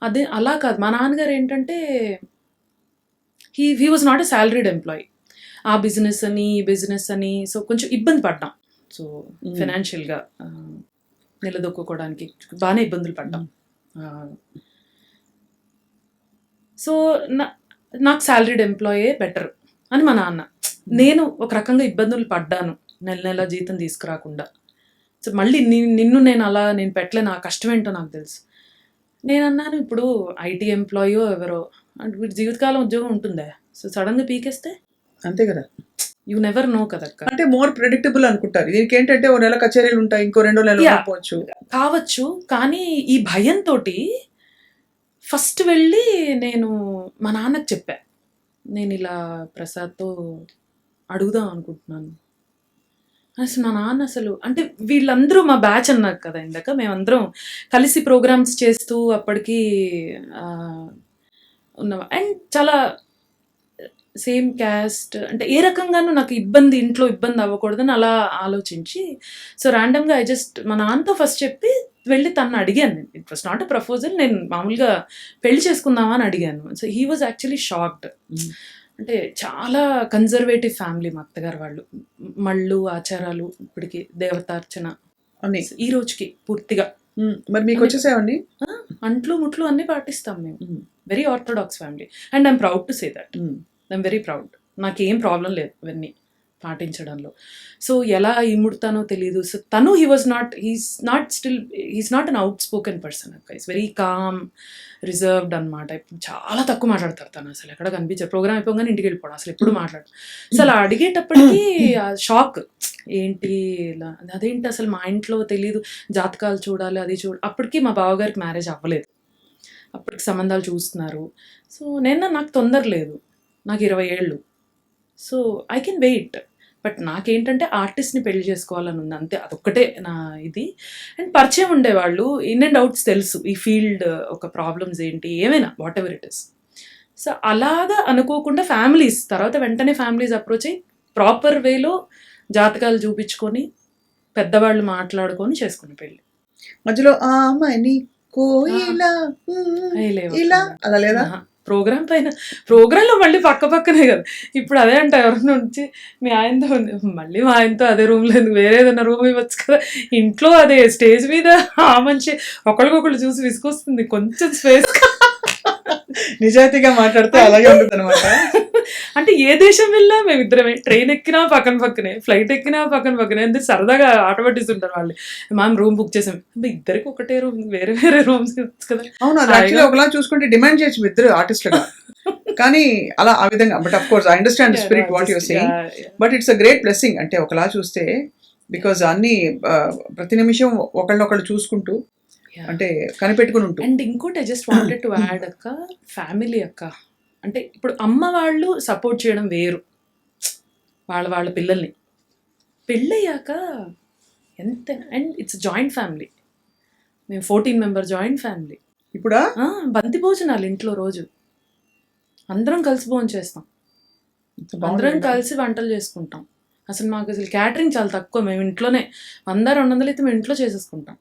అదే అలా కాదు, మా నాన్నగారు ఏంటంటే he was not a salaried employee. ఆ బిజినెస్ అని సో కొంచెం ఇబ్బంది పడ్డాం. సో ఫైనాన్షియల్గా నిలదొక్కుకోవడానికి బాగానే ఇబ్బందులు పడ్డాం. సో నాకు సాలరీడ్ ఎంప్లాయే బెటర్ అని మా నాన్న. నేను ఒక రకంగా ఇబ్బందులు పడ్డాను, నెల జీతం తీసుకురాకుండా. సో మళ్ళీ నిన్ను నేను పెట్టలేను, ఆ కష్టం ఏంటో నాకు తెలుసు. నేను అన్నాను, ఇప్పుడు ఐటీ ఎంప్లాయో ఎవరో అంటే వీటి జీవితకాలం ఉద్యోగం ఉంటుందే, సో సడన్గా పీకేస్తే అంతే కదా, యూ నెవర్ నో కదా. అంటే మోర్ ప్రెడిక్టబుల్ అనుకుంటారు. దీనికి ఏంటంటే ఓ నెల కచేరీలు ఉంటాయి, ఇంకో 2 నెలలు కావచ్చు. కానీ ఈ భయంతో ఫస్ట్ వెళ్ళి నేను మా నాన్నకు చెప్పా, నేను ఇలా ప్రసాద్తో అడుగుదాం అనుకుంటున్నాను. అసలు మా నాన్న అసలు అంటే వీళ్ళందరూ మా బ్యాచ్ అన్నారు కదా ఇందాక, మేమందరం కలిసి ప్రోగ్రామ్స్ చేస్తూ అప్పటికి ఉన్నాం. అండ్ చాలా సేమ్ క్యాస్ట్, అంటే ఏ రకంగానూ నాకు ఇంట్లో ఇబ్బంది అవ్వకూడదని అలా ఆలోచించి, సో ర్యాండమ్గా మా నాన్నతో ఫస్ట్ చెప్పి వెళ్ళి తను అడిగాను. నేను it was not a proposal, నేను మామూలుగా పెళ్లి చేసుకుందామా అని అడిగాను. So he was actually shocked. అంటే చాలా కన్జర్వేటివ్ ఫ్యామిలీ మా అత్తగారు వాళ్ళు. మళ్ళు ఆచారాలు ఇప్పటికి దేవతార్చన అన్ని ఈ రోజుకి పూర్తిగా. మరి మీకు వచ్చేసేవన్నీ అంట్లు ముట్లు అన్నీ పాటిస్తాం మేము. Very orthodox family and I'm proud to say that. I'm very proud. నాకేం ప్రాబ్లం లేదు ఇవన్నీ పాటించడంలో. సో ఎలా ఇముడతానో తెలీదు. సో తను he's not an out spoken person అక్క. ఈస్ వెరీ కామ్, రిజర్వ్డ్ అనమాట. ఇప్పుడు చాలా తక్కువ మాట్లాడతారు తను, అసలు ఎక్కడ కనిపించారు. ప్రోగ్రామ్ అయిపోగానే ఇంటికి వెళ్ళిపోవడం, అసలు ఎప్పుడు మాట్లాడు. సో అలా అడిగేటప్పటికీ షాక్, ఏంటి ఇలా, అదేంటి అసలు మా ఇంట్లో తెలీదు, జాతకాలు చూడాలి అది అప్పటికి మా బావగారికి మ్యారేజ్ అవ్వలేదు, అప్పటికి సంబంధాలు చూస్తున్నారు. సో నాకు తొందర లేదు, నాకు 20 ఏళ్ళు. So I can wait. But నాకేంటంటే ఆర్టిస్ట్ని పెళ్లి చేసుకోవాలని ఉంది అంతే, అదొక్కటే నా ఇది. అండ్ పరిచయం ఉండేవాళ్ళు, ఇన్ అండ్ అవుట్స్ తెలుసు ఈ ఫీల్డ్ ఒక ప్రాబ్లమ్స్ ఏంటి, ఏమైనా what ever it is. So అలాగా అనుకోకుండా తర్వాత వెంటనే ఫ్యామిలీస్ అప్రోచ్ అయ్యి ప్రాపర్ వేలో జాతకాలు చూపించుకొని పెద్దవాళ్ళు మాట్లాడుకొని చేసుకుని పెళ్ళి. మధ్యలో ఆ అమ్మాయిని ఇలా అలా లేదా ప్రోగ్రాంలో మళ్ళీ పక్కనే కదా. ఇప్పుడు అదే అంట ఎవరైనా వచ్చి మీ ఆయనతో మళ్ళీ మా ఆయనతో అదే రూమ్ లేదు, వేరే ఏదైనా రూమ్ ఇవ్వచ్చు కదా. ఇంట్లో అదే స్టేజ్ మీద ఆ మనిషి ఒకరికొకళ్ళు చూసి విసుకొస్తుంది, కొంచెం స్పేస్. నిజాయితీగా మాట్లాడితే అలాగే ఉంటుంది అనమాట. అంటే ఏ దేశం వెళ్ళినా మేమిద్దరమే, ట్రైన్ ఎక్కినా పక్కనే, ఫ్లైట్ ఎక్కినా పక్కనే, అందరు సరదాగా ఆట పట్టిస్తుంటారు వాళ్ళు. మనం రూమ్ బుక్ చేసాం, ఇద్దరికి ఒకటే రూమ్, వేరే రూమ్స్ కదా. అవును, అది యాక్చువల్లీ ఒకలా చూసుకుంటే డిమాండ్ చేయొచ్చు ఇద్దరు ఆర్టిస్టులుగా, కానీ అలా ఆ విధంగా. But of course I understand the spirit what your saying, but it's a great blessing. అంటే ఒకలా చూస్తే బికాజ్ అన్ని ప్రతి నిమిషం ఒకళ్ళనొకళ్ళు చూసుకుంటూ అంటే కనిపెట్టుకుని ఉంటుంది. అండ్ ఇంకోటి I just wanted to add అక్క, ఫ్యామిలీ అక్క. అంటే ఇప్పుడు అమ్మ వాళ్ళు సపోర్ట్ చేయడం వేరు, వాళ్ళ పిల్లల్ని పెళ్ళయ్యాక ఎంత. అండ్ ఇట్స్ జాయింట్ ఫ్యామిలీ, మేము 14 మెంబర్ జాయింట్ ఫ్యామిలీ. ఇప్పుడా బంతి భోజనాలు ఇంట్లో రోజు అందరం కలిసి భోజనం చేస్తాం, అందరం కలిసి వంటలు చేసుకుంటాం. అసలు మాకు క్యాటరింగ్ చాలా తక్కువ, మేము ఇంట్లోనే 100-200 అయితే మేము ఇంట్లో చేసేసుకుంటాం.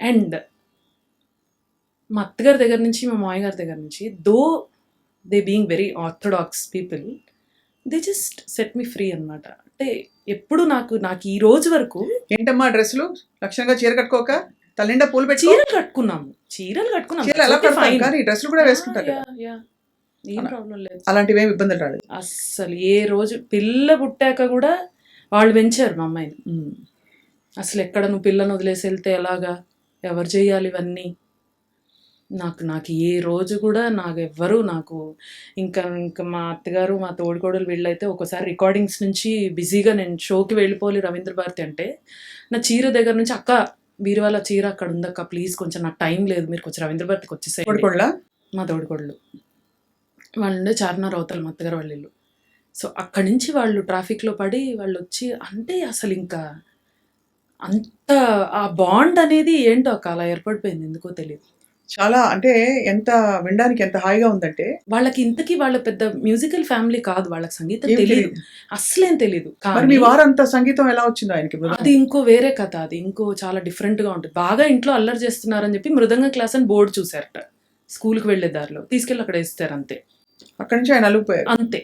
అండ్ మా అత్తగారి దగ్గర నుంచి మా మామయ్య గారి దగ్గర నుంచి though they being very orthodox people, they just set me free అనమాట. అంటే ఎప్పుడు నాకు ఈ రోజు వరకు ఏంటమ్మా డ్రెస్సులు లక్షణంగా చీర కట్టుకోక తల్లిండా పూలు పెట్టి చీరలు కట్టుకున్నాము. చీరలు ఎలా కడతాం కానీ డ్రెస్సులు కూడా వేసుకుంటారు కదా. ఏం ప్రాబ్లం లేదు, అలాంటివి ఏమి ఇబ్బందులు రాలేదు. అస్సలు ఏ రోజు పిల్ల పుట్టాక కూడా వాళ్ళు పెంచారు మా అమ్మాయిని. అసలు ఎక్కడ నువ్వు పిల్లని వదిలేసి వెళ్తే ఎలాగా, ఎవరు చేయాలి ఇవన్నీ. నాకు ఏ రోజు కూడా నాకు ఇంకా మా అత్తగారు మా తోడికోడలు వీళ్ళైతే ఒకసారి రికార్డింగ్స్ నుంచి బిజీగా నేను షోకి వెళ్ళిపోవాలి రవీంద్ర భారతి అంటే, నా చీర దగ్గర నుంచి అక్క బీరువాల చీర అక్కడ ఉందక్క ప్లీజ్ కొంచెం నాకు టైం లేదు, మీరు కొంచెం రవీంద్ర భారతికి వచ్చేసాయి. మా తోడికోడలు వాళ్ళు ఉండే చార్మినార్ అవతల మా అత్తగారు వాళ్ళ ఇల్లు. సో అక్కడి నుంచి వాళ్ళు ట్రాఫిక్లో పడి వాళ్ళు వచ్చి, అంటే అసలు ఇంకా అంత ఆ బాండ్ అనేది ఏంటో అక్క అలా ఏర్పడిపోయింది, ఎందుకో తెలియదు. చాలా అంటే ఎంత వినడానికి ఎంత హాయిగా ఉందంటే. వాళ్ళకి ఇంతకీ వాళ్ళ పెద్ద మ్యూజికల్ ఫ్యామిలీ కాదు, వాళ్ళకి సంగీతం తెలియదు, అస్సలేం తెలియదు. మీ వారంత సంగీతం ఎలా వచ్చిందో ఆయనకి? అది ఇంకో వేరే కథ, అది ఇంకో చాలా డిఫరెంట్ గా ఉంటుంది. బాగా ఇంట్లో అల్లరి చేస్తున్నారని చెప్పి మృదంగ క్లాస్ అని బోర్డు చూసారట, స్కూల్కి వెళ్లే దారిలో తీసుకెళ్ళి అక్కడ వేస్తారు అంతే. అక్కడి నుంచి ఆయన అలుగుపోయారు అంతే,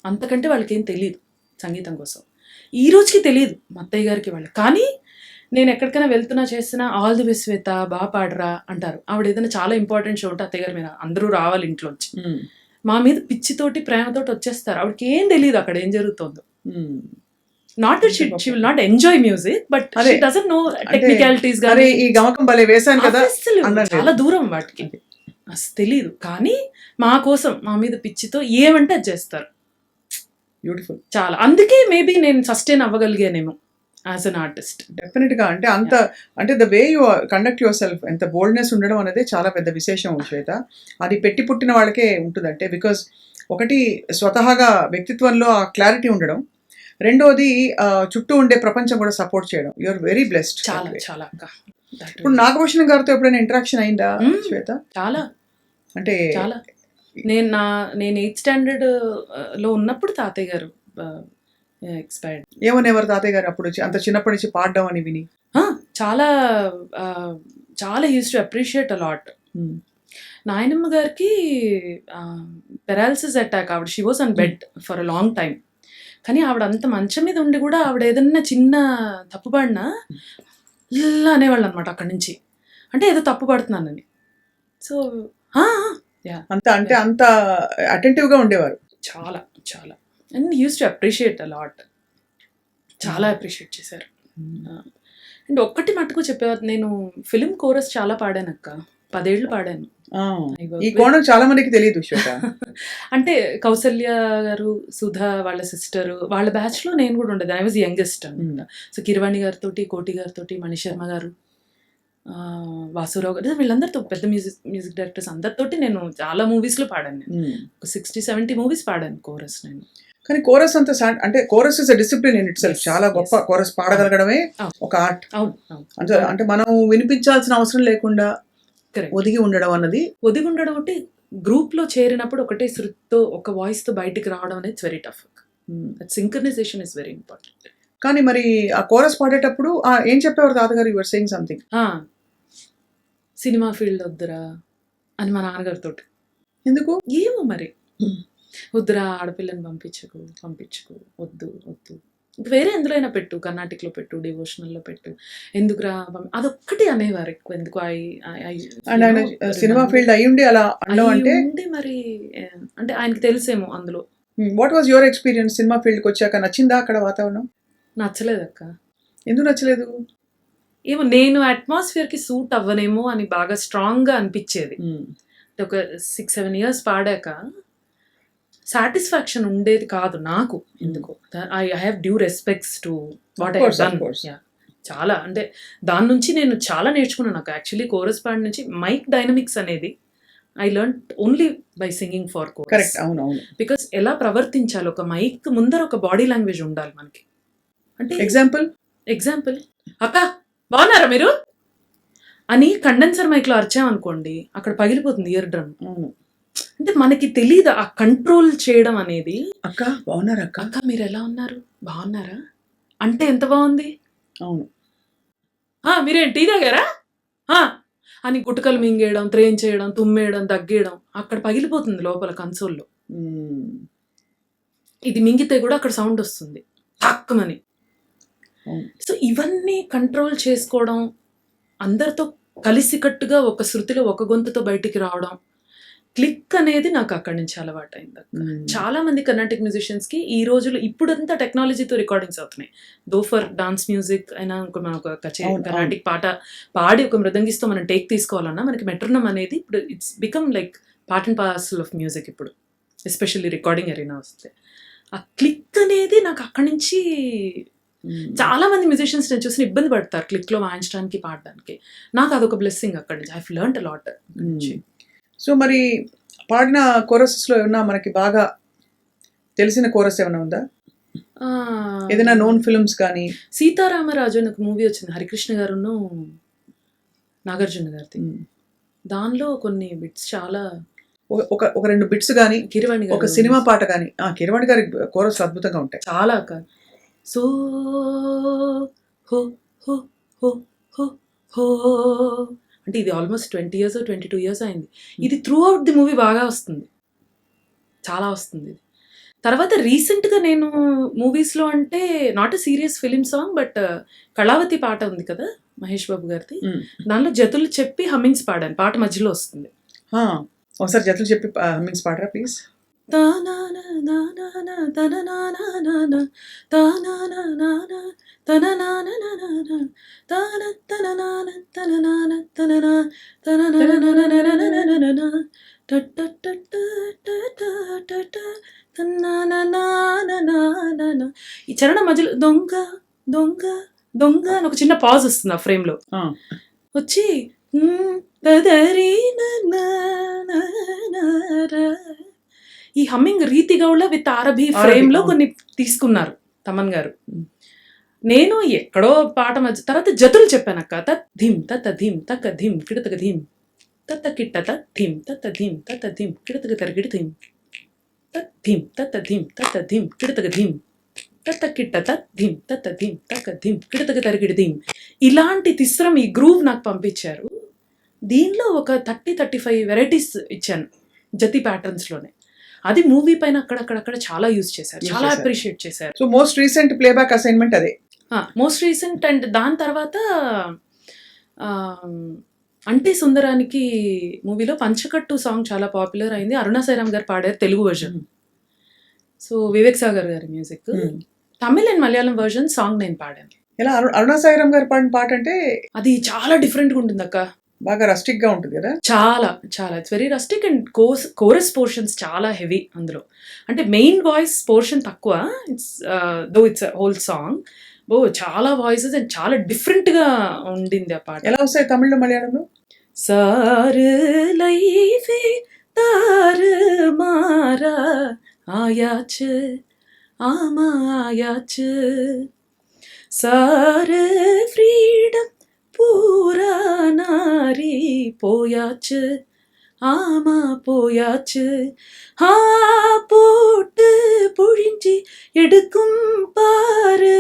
అంతకంటే వాళ్ళకి ఏం తెలియదు సంగీతం కోసం. ఈ రోజుకి తెలియదు మా అత్తయ్య గారికి వాళ్ళకి. కానీ నేను ఎక్కడికైనా వెళ్తున్నా చేస్తున్నా ఆల్ ది బెస్ట్ శ్వేత బాగా పాడరా అంటారు. ఆవిడ ఏదైనా చాలా ఇంపార్టెంట్ షో ఉంటే అత్తయ్య గారి మీద అందరూ రావాలి ఇంట్లోంచి, మా మీద పిచ్చితోటి ప్రేమతోటి వచ్చేస్తారు. ఆవిడకి ఏం తెలియదు అక్కడ ఏం జరుగుతుందో. Not she will not enjoy music, but she doesn't know technicalities గానీ ఈ గమకం భలే వేశాను కదా చాలా దూరం వాటికి అసలు తెలియదు. కానీ మా కోసం మా మీద పిచ్చితో ఏమంటే అది చేస్తారు. బ్యూటిఫుల్ చాలా. అందుకే మేబీ నేను సస్టైన్ అవ్వగలిగానేమో యాజ్ అన్ ఆర్టిస్ట్. డెఫినెట్ గా. అంటే అంత అంటే the way you conduct yourself, ఎంత బోల్డ్నెస్ ఉండడం అనేది చాలా పెద్ద విశేషం శ్వేత. అది పెట్టి పుట్టిన వాళ్ళకే ఉంటుంది. అంటే బికాజ్ ఒకటి స్వతహాగా వ్యక్తిత్వంలో ఆ క్లారిటీ ఉండడం, రెండోది చుట్టూ ఉండే ప్రపంచం కూడా సపోర్ట్ చేయడం. You are very blessed. చాలా చాలా. ఇప్పుడు నాగభూషణం గారితో ఎప్పుడైనా ఇంటరాక్షన్ అయిందా శ్వేత? చాలా అంటే చాలా. నేను 8th స్టాండర్డ్ లో ఉన్నప్పుడు తాతయ్య గారు ఎక్స్పైర్డ్. ఏమనేవారు తాతయ్య గారు అప్పుడు అంత చిన్నప్పటి నుంచి పాడడం అని విని? చాలా చాలా యూస్ టు అప్రిషియేట్ అలాట్. నాయనమ్మ గారికి పెరాలసిస్ అటాక్, ఆవిడ she was on bed for a long time. కానీ ఆవిడ అంత మంచం మీద ఉండి కూడా ఆవిడ ఏదన్నా చిన్న తప్పు పడినా ఇలా అనేవాళ్ళు అనమాట అక్కడి నుంచి, అంటే ఏదో తప్పు పడుతున్నానని. సో అంత అంటే అంత అటెంటివ్ గా ఉండేవారు. చాలా చాలా. And use to appreciate a lot, చాలా అప్రిషియేట్ చేశారు. అండ్ ఒక్కటి మటుకు చెప్పేవారు, నేను ఫిలిం కోరస్ చాలా పాడాను అక్క, 10 ఏళ్ళు పాడాను. ఈ కోణం చాలా మందికి తెలియదు శ్వేత. అంటే కౌసల్య గారు, సుధా వాళ్ళ సిస్టర్, వాళ్ళ బ్యాచ్ లో నేను కూడా ఉండేది. ఐ వాజ్ యంగెస్ట్ అనమాట. సో కిరవాణి గారితో, కోటి గారితో, మణిశర్మ గారు, వాసురావు గారు, వీళ్ళందరితో పెద్ద మ్యూజిక్ డైరెక్టర్స్ అందరితోటి నేను చాలా మూవీస్ లో పాడాను. నేను 60-70 మూవీస్ పాడాను కోరస్ నేను. కానీ కోరస్ అంత అంటే chorus is a discipline in it self. చాలా గొప్ప. కోరస్ పాడగలగడమే ఒక ఆర్ట్. అంటే మనం వినిపించాల్సిన అవసరం లేకుండా ఒదిగి ఉండడం అన్నది, ఒదిగి ఉండడం అంటే గ్రూప్ లో చేరినప్పుడు ఒకటే శృతితో ఒక వాయిస్ తో బయటికి రావడం అనేది very tough. Synchronisation is very important. కానీ మరి ఆ కోరస్ పాడేటప్పుడు ఏం చెప్పేవారు తాతగారు? Your saying something. Cinema field వద్దురా అని మా నాన్నగారితో. ఎందుకు ఏమో మరి, వద్దురా ఆడపిల్లని పంపించుకు వద్దు వేరే ఎందులో అయినా పెట్టు, కర్ణాటిక్లో పెట్టు, డివోషనల్లో పెట్టు, ఎందుకురా అదొక్కటి అనేవారు ఎక్కువ. ఎందుకు సినిమా ఫీల్డ్ అయ్యుండి అలా అంటే మరి అంటే ఆయనకి తెలిసేమో అందులో. What was your experience? Cinema ఫీల్డ్కి వచ్చాక నచ్చిందా అక్కడ వాతావరణం? నచ్చలేదు అక్క. ఎందుకు నచ్చలేదు? ఏమో నేను అట్మాస్ఫియర్కి సూట్ అవ్వనేమో అని బాగా స్ట్రాంగ్గా అనిపించేది. ఒక 6-7 years పాడాక సాటిస్ఫాక్షన్ ఉండేది కాదు నాకు. ఎందుకో I have due respects to what I done. చాలా అంటే దాని నుంచి నేను చాలా నేర్చుకున్నాను. నాకు యాక్చువల్లీ కోరస్ పాడ్ నుంచి మైక్ డైనమిక్స్ అనేది I learn only by singing for chorus. Correct. అవునవును. బికాస్ ఎలా ప్రవర్తించాలి, ఒక మైక్ ముందర ఒక బాడీ లాంగ్వేజ్ ఉండాలి మనకి. అంటే ఎగ్జాంపుల్ అక్క బాగున్నారా మీరు అని కండెన్సర్ మైక్లో అరిచామనుకోండి, అక్కడ పగిలిపోతుంది ఇయర్ డ్రమ్. అంటే మనకి తెలియదు ఆ కంట్రోల్ చేయడం అనేది. అక్క బాగున్నారా, అక్క మీరు ఎలా ఉన్నారు, బాగున్నారా అంటే ఎంత బాగుంది. అవును. మీరేం టీ తాగారా, అని గుటకలు మింగేయడం, త్రేం చేయడం, తుమ్మేయడం, దగ్గేయడం, అక్కడ పగిలిపోతుంది లోపల కన్సోల్లో. ఇది మింగితే కూడా అక్కడ సౌండ్ వస్తుంది తక్కువని. సో ఇవన్నీ కంట్రోల్ చేసుకోవడం, అందరితో కలిసికట్టుగా ఒక శృతిలో ఒక గొంతుతో బయటికి రావడం, క్లిక్ అనేది నాకు అక్కడి నుంచి అలవాటైంది. చాలా మంది కర్ణాటిక్ మ్యూజిషియన్స్ కి ఈ రోజుల్లో ఇప్పుడంతా టెక్నాలజీతో రికార్డింగ్స్ అవుతున్నాయి. దో ఫర్ డాన్స్ మ్యూజిక్ అయినా, మనం ఒక కర్ణాటిక్ పాట పాడి ఒక మృదంగిస్తూ మనం టేక్ తీసుకోవాలన్నా మనకి మెట్రోనమ్ అనేది ఇప్పుడు it's become like part and parcel of music ఇప్పుడు, ఎస్పెషల్లీ రికార్డింగ్ అరీనా వస్తే. ఆ క్లిక్ అనేది నాకు అక్కడి నుంచి, చాలా మంది మ్యూజిషియన్స్ నేను చూసిన ఇబ్బంది పడతారు క్లిక్ లో వాయించడానికి, పాడడానికి. నాకు అదొక బ్లెస్సింగ్ అక్కడి నుంచి. I learned a lot. So మరి పాడిన కోరసెస్లో ఏమన్నా మనకి బాగా తెలిసిన కోరస్ ఏమైనా ఉందా? ఏదైనా నోన్ ఫిల్మ్స్ కానీ? సీతారామరాజు అని ఒక మూవీ వచ్చింది, హరికృష్ణ గారును నాగార్జున గారిది. దానిలో కొన్ని బిట్స్ చాలా, ఒక రెండు బిట్స్ కానీ, కిరవాణి ఒక సినిమా పాట కానీ. కిరవాణి గారి కోరస్ అద్భుతంగా ఉంటాయి చాలా. సో హో హో హో హో హో అంటే ఇది ఆల్మోస్ట్ 20 years 22 years అయింది. ఇది త్రూ అవుట్ ది మూవీ బాగా వస్తుంది, చాలా వస్తుంది ఇది. తర్వాత రీసెంట్గా నేను మూవీస్లో అంటే not a serious film song, but Kalavathi పాట ఉంది కదా మహేష్ బాబు గారిది, దానిలో జతులు చెప్పి హమ్మింగ్స్ పాడాను. పాట మధ్యలో వస్తుంది. ఒకసారి జతులు చెప్పి హమ్మింగ్స్ పాడరా ప్లీజ్. ఈ చరణం మధ్యలో దొంగ దొంగ దొంగ అని ఒక చిన్న పాజ్ వస్తుంది ఆ ఫ్రేమ్ లో. వచ్చి ఈ హమ్మింగ్ రీతి గౌళ విత్ అరబీ ఫ్రేమ్ లో కొన్ని తీసుకున్నారు తమన్ గారు. నేను ఎక్కడో పాట మధ్య తర్వాత జతులు చెప్పానక్క. తీం తత ధీం తక ధీం కిడతక ధీం తత కిట్టత ధీం తత ధీం తత ధీం కిడతక తరగిడి ధీం ధీం తత ధీం తత ధీం కిడతక ధీం తత కిట్టత ధీం తత ధీం తక ధీం కిడతక తరగిడి ధీం. ఇలాంటి తిస్రం ఈ గ్రూవ్ నాకు పంపించారు. దీనిలో ఒక 30-35 వెరైటీస్ ఇచ్చాను జతి ప్యాటర్న్స్ లోనే. అది మూవీ పైన అక్కడక్కడ చాలా యూజ్ చేశారు, చాలా అప్రిషియేట్ చేశారు. So most recent playback assignment అదే, మోస్ట్ రీసెంట్. అండ్ దాని తర్వాత అంటే సుందరానికి మూవీలో పంచకట్టు సాంగ్ చాలా పాపులర్ అయింది. అరుణా సాయిరామ్ గారు పాడారు తెలుగు వర్జన్. సో వివేక్ సాగర్ గారి music. Tamil and Malayalam version song నేను పాడాను. ఎలా అరుణా సాయిరామ్ గారు పాడిన పాట అంటే అది చాలా డిఫరెంట్గా ఉంటుంది అక్క. బాగా రస్టిక్ గా ఉంటుంది కదా. చాలా చాలా it's very rustic. And chorus portions చాలా హెవీ అందులో. అంటే మెయిన్ వాయిస్ పోర్షన్ తక్కువ, it's though it's whole song. చాలా వాయిసెస్ అండ్ చాలా డిఫరెంట్ గా ఉండింది ఆ పాట. ఎలా వస్తాయి తమిళ్లో మలయాళంలో? సారు లైఫే తారు మారా ఆయాచు ఆమాయాచు సారు ఫ్రీడమ్ பூரா நாரி போயாச்சு ஆமா போயாச்சு போட்டு புழிஞ்சி எடுக்கும் பாரு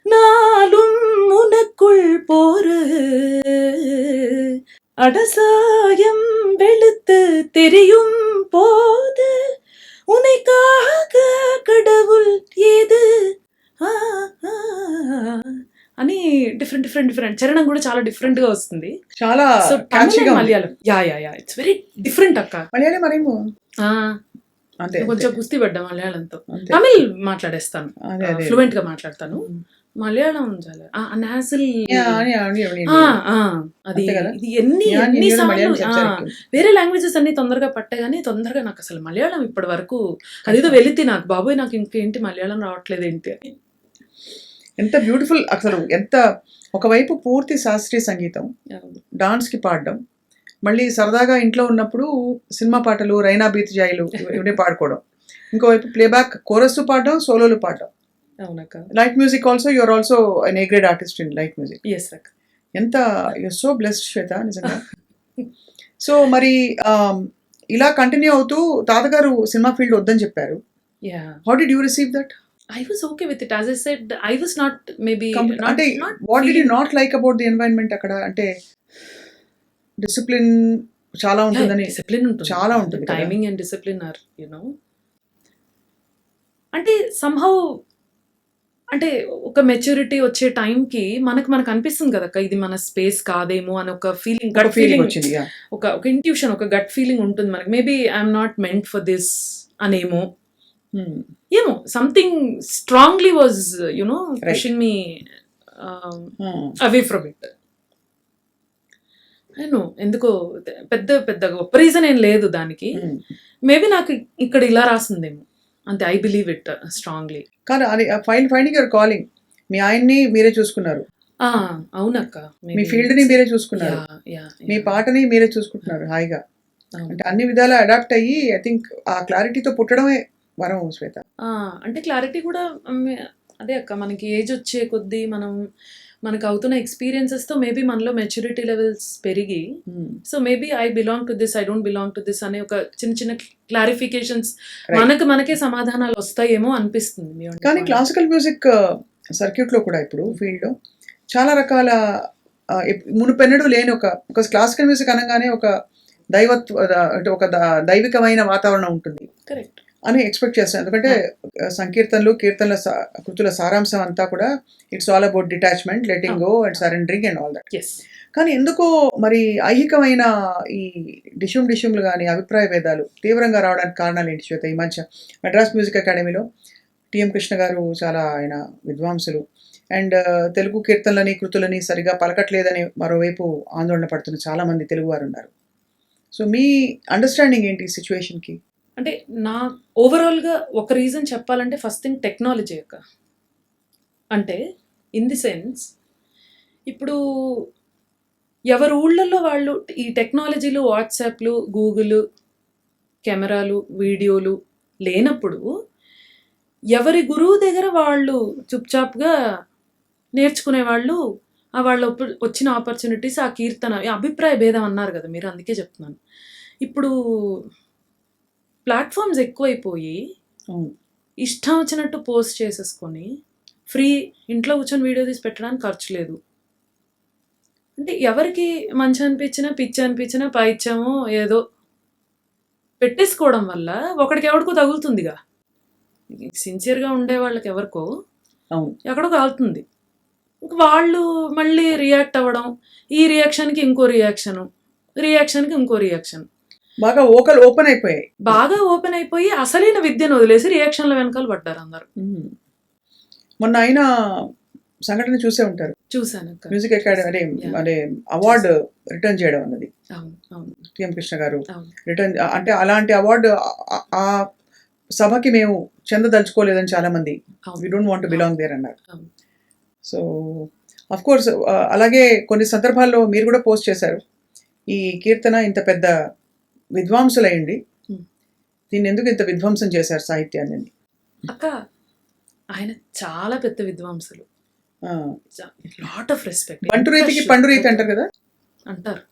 நாளும் உனக்குள் போரு அடசாயம் வெளுத்து தெரியும் போது உனைக்காக கடவுள் ஏது అని డిఫరెంట్ చరణం కూడా చాలా డిఫరెంట్ గా వస్తుంది. చాలా Malayalam yeah it's very different అక్క. మలయాళం మరేమో కొంచెం కుస్తీ పడ్డా మలయాళంతో. తమిళ్ మాట్లాడేస్తాను, ఫ్లూయెంట్ గా మాట్లాడతాను. మలయాళం చాలా అది ఎన్ని సార్లు వేరే లాంగ్వేజెస్ అన్ని తొందరగా పట్టాయి, తొందరగా నాకు అసలు మలయాళం ఇప్పటి వరకు అదేదో వెళితే నాకు బాబోయ్ నాకు ఇంకేంటి మలయాళం రావట్లేదు ఏంటి అని. ఎంత బ్యూటిఫుల్ అసలు. ఎంత ఒకవైపు పూర్తి శాస్త్రీయ సంగీతం, డాన్స్కి పాడడం, మళ్ళీ సరదాగా ఇంట్లో ఉన్నప్పుడు సినిమా పాటలు, రైనా బీత్ జాయిలు ఇవన్నీ పాడుకోవడం, ఇంకోవైపు ప్లేబ్యాక్ కోరస్ పాడడం, సోలోలు పాడడం. Light music also, you're also an A grade artist in light music. ఎంత యూఆర్ సో బ్లెస్డ్ శ్వేత నిజంగా. సో మరి ఇలా కంటిన్యూ అవుతూ తాతగారు సినిమా ఫీల్డ్ వద్దని చెప్పారు. How did you receive that? I was okay with it. As I said, I was not maybe అంటే what did you not like about the environment అక్కడ? అంటే డిసిప్లిన్ చాలా ఉంటుందని. డిసిప్లిన్ ఉంటుంది, చాలా ఉంటుంది కదా. Timing and discipline are you know అంటే సంహౌ అంటే ఒక మెచ్యూరిటీ వచ్చే టైంకి మనకు అనిపిస్తుంది కదా ఇది మన స్పేస్ కాదేమో అని ఒక ఫీలింగ్, గట్ ఫీలింగ్ ఫీలింగ్, వచ్చింది. yeah. ఒక ఇంట్యూషన్, ఒక గట్ ఫీలింగ్ ఉంటుంది మనకి. Maybe I'm not meant for this అనేమో, Hmm. ఏమో something strongly was you know pushing me Hmm. Away from it. నేను ఎందుకో పెద్ద గొప్ప రీజన్ ఏం లేదు దానికి. Hmm. మేబీ నాకు ఇక్కడ ఇలా రాసిందేమో అంతే. I believe it strongly. కానీ అది ఫైండింగ్ యువర్ కాలింగ్. మీ ఆయన్ని మీరే చూసుకున్నారు, అవునక్క. మీ ఫీల్డ్ ని మీరే చూసుకున్నారు, మీ పాటని మీరే చూసుకుంటున్నారు హాయిగా. అంటే అన్ని విధాలా అడాప్ట్ అయ్యి ఐ థింక్ ఆ క్లారిటీతో పుట్టడమే వరం శ్వేత. అంటే క్లారిటీ కూడా అదే అక్క, మనకి ఏజ్ వచ్చే కొద్దీ మనకు అవుతున్న ఎక్స్పీరియన్సెస్తో మేబీ మనలో మెచ్యూరిటీ లెవెల్స్ పెరిగి, so maybe I belong to this, I don't belong to this అనే ఒక చిన్న క్లారిఫికేషన్స్ మనకే సమాధానాలు వస్తాయేమో అనిపిస్తుంది. కానీ క్లాసికల్ మ్యూజిక్ సర్క్యూట్ లో కూడా ఇప్పుడు ఫీల్డ్ లో చాలా రకాల మునుపెన్నడూ లేని ఒక క్లాసికల్ మ్యూజిక్ అనగానే ఒక దైవికమైన వాతావరణం ఉంటుంది కరెక్ట్ అని ఎక్స్పెక్ట్ చేస్తాను. ఎందుకంటే సంకీర్తనలు, కీర్తనల కృతుల సారాంశం అంతా కూడా it's all about detachment, letting go and surrendering and all that. కానీ ఎందుకో మరి ఐహికమైన ఈ డిష్యూమ్లు కానీ అభిప్రాయ భేదాలు తీవ్రంగా రావడానికి కారణాలు ఏంటి శ్వేత? ఈ మధ్య మెడ్రాస్ మ్యూజిక్ అకాడమీలో టిఎం కృష్ణ గారు చాలా ఆయన విద్వాంసులు, అండ్ తెలుగు కీర్తనలని కృతులని సరిగా పలకట్లేదని మరోవైపు ఆందోళన పడుతున్న చాలామంది తెలుగువారు ఉన్నారు. సో మీ అండర్స్టాండింగ్ ఏంటి ఈ సిచ్యువేషన్కి? అంటే నా ఓవరాల్గా ఒక రీజన్ చెప్పాలంటే ఫస్ట్ థింగ్ టెక్నాలజీ యొక్క, అంటే ఇన్ ది సెన్స్ ఇప్పుడు ఎవరి ఊళ్ళల్లో వాళ్ళు ఈ టెక్నాలజీలు, వాట్సాప్లు, గూగుల్, కెమెరాలు, వీడియోలు లేనప్పుడు ఎవరి గురువు దగ్గర వాళ్ళు చుప్చాప్గా నేర్చుకునేవాళ్ళు. వాళ్ళ వచ్చిన ఆపర్చునిటీస్, ఆ కీర్తన, అభిప్రాయ భేదం అన్నారు కదా మీరు, అందుకే చెప్తున్నాను. ఇప్పుడు ప్లాట్ఫామ్స్ ఎక్కువైపోయి ఇష్టం వచ్చినట్టు పోస్ట్ చేసేసుకొని ఫ్రీ ఇంట్లో కూర్చొని వీడియో తీసి పెట్టడానికి ఖర్చు లేదు. అంటే ఎవరికి మంచి అనిపించినా పిచ్చి అనిపించినా పైచ్చామో ఏదో పెట్టేసుకోవడం వల్ల ఒకడికి ఎవరికో తగులుతుందిగా. సిన్సియర్గా ఉండే వాళ్ళకి ఎవరికో ఎక్కడో కాలుతుంది. వాళ్ళు మళ్ళీ రియాక్ట్ అవ్వడం, ఈ రియాక్షన్కి ఇంకో రియాక్షన్కి ఇంకో రియాక్షన్, బాగా ఓపెన్ అయిపోయి అసలైన విద్యను వదిలేసి రియాక్షన్ల వెనకాల పడ్డారు అందరు. మొన్న అయినా సంఘటన చూసే ఉంటారు. చూసాను మ్యూజిక్ అకాడమీ అదే అవార్డు రిటర్న్ చేయడం అన్నది టిఎం కృష్ణ గారు రిటర్న్, అంటే అలాంటి అవార్డు ఆ సభకి మేము చెందదలుచుకోలేదని చాలా మంది we don't want to belong there అన్నారు. సో అఫ్ కోర్స్ అలాగే కొన్ని సందర్భాల్లో మీరు కూడా పోస్ట్ చేశారు, ఈ కీర్తన ఇంత పెద్ద విద్వాంసులయ్యండి, దీన్ని ఎందుకు ఇంత విధ్వంసం చేశారు సాహిత్యాన్ని? అక్క ఆయన చాలా పెద్ద విద్వాంసులు, లాట్ ఆఫ్ రెస్పెక్ట్. పండురీతికి పండురీతి అంటారు కదా, అంటారు.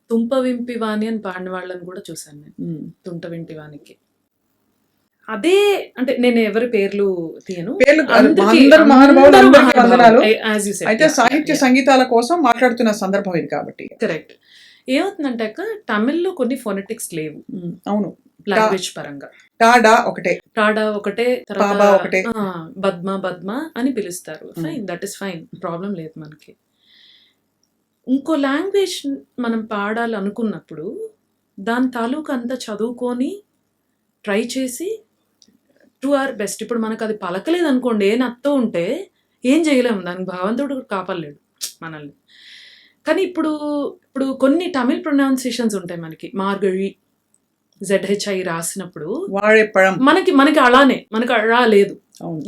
తుంపవింపి వాణి అని పాడిన వాళ్ళని కూడా చూశాను నేను. తుంటవింటి వానికి అదే, అంటే నేను ఎవరి పేర్లు తీయను, అయితే సాహిత్య సంగీతాల కోసం మాట్లాడుతున్న సందర్భం ఇది కాబట్టి. కరెక్ట్. ఏమవుతుందంటే అక్క తమిళ్లో కొన్ని ఫోనెటిక్స్ లేవు. అవును, లాంగ్వేజ్ పరంగా టాడా ఒకటే తర్వాత బద్మ అని పిలుస్తారు. Fine, that is fine, problem లేదు మనకి. ఇంకో లాంగ్వేజ్ మనం పాడాలనుకున్నప్పుడు దాని తాలూకు అంతా చదువుకొని ట్రై చేసి టు అవర్ బెస్ట్. ఇప్పుడు మనకు అది పలకలేదు అనుకోండి, ఏ నత్తో ఉంటే ఏం చేయలేము, దానికి భగవంతుడు కాపాడలేడు మనల్ని. కానీ ఇప్పుడు కొన్ని తమిళ్ ప్రొనౌన్సియేషన్స్ ఉంటాయి మనకి, మార్గళి ZHI రాసినప్పుడు మనకి అలానే, మనకు అలా లేదు,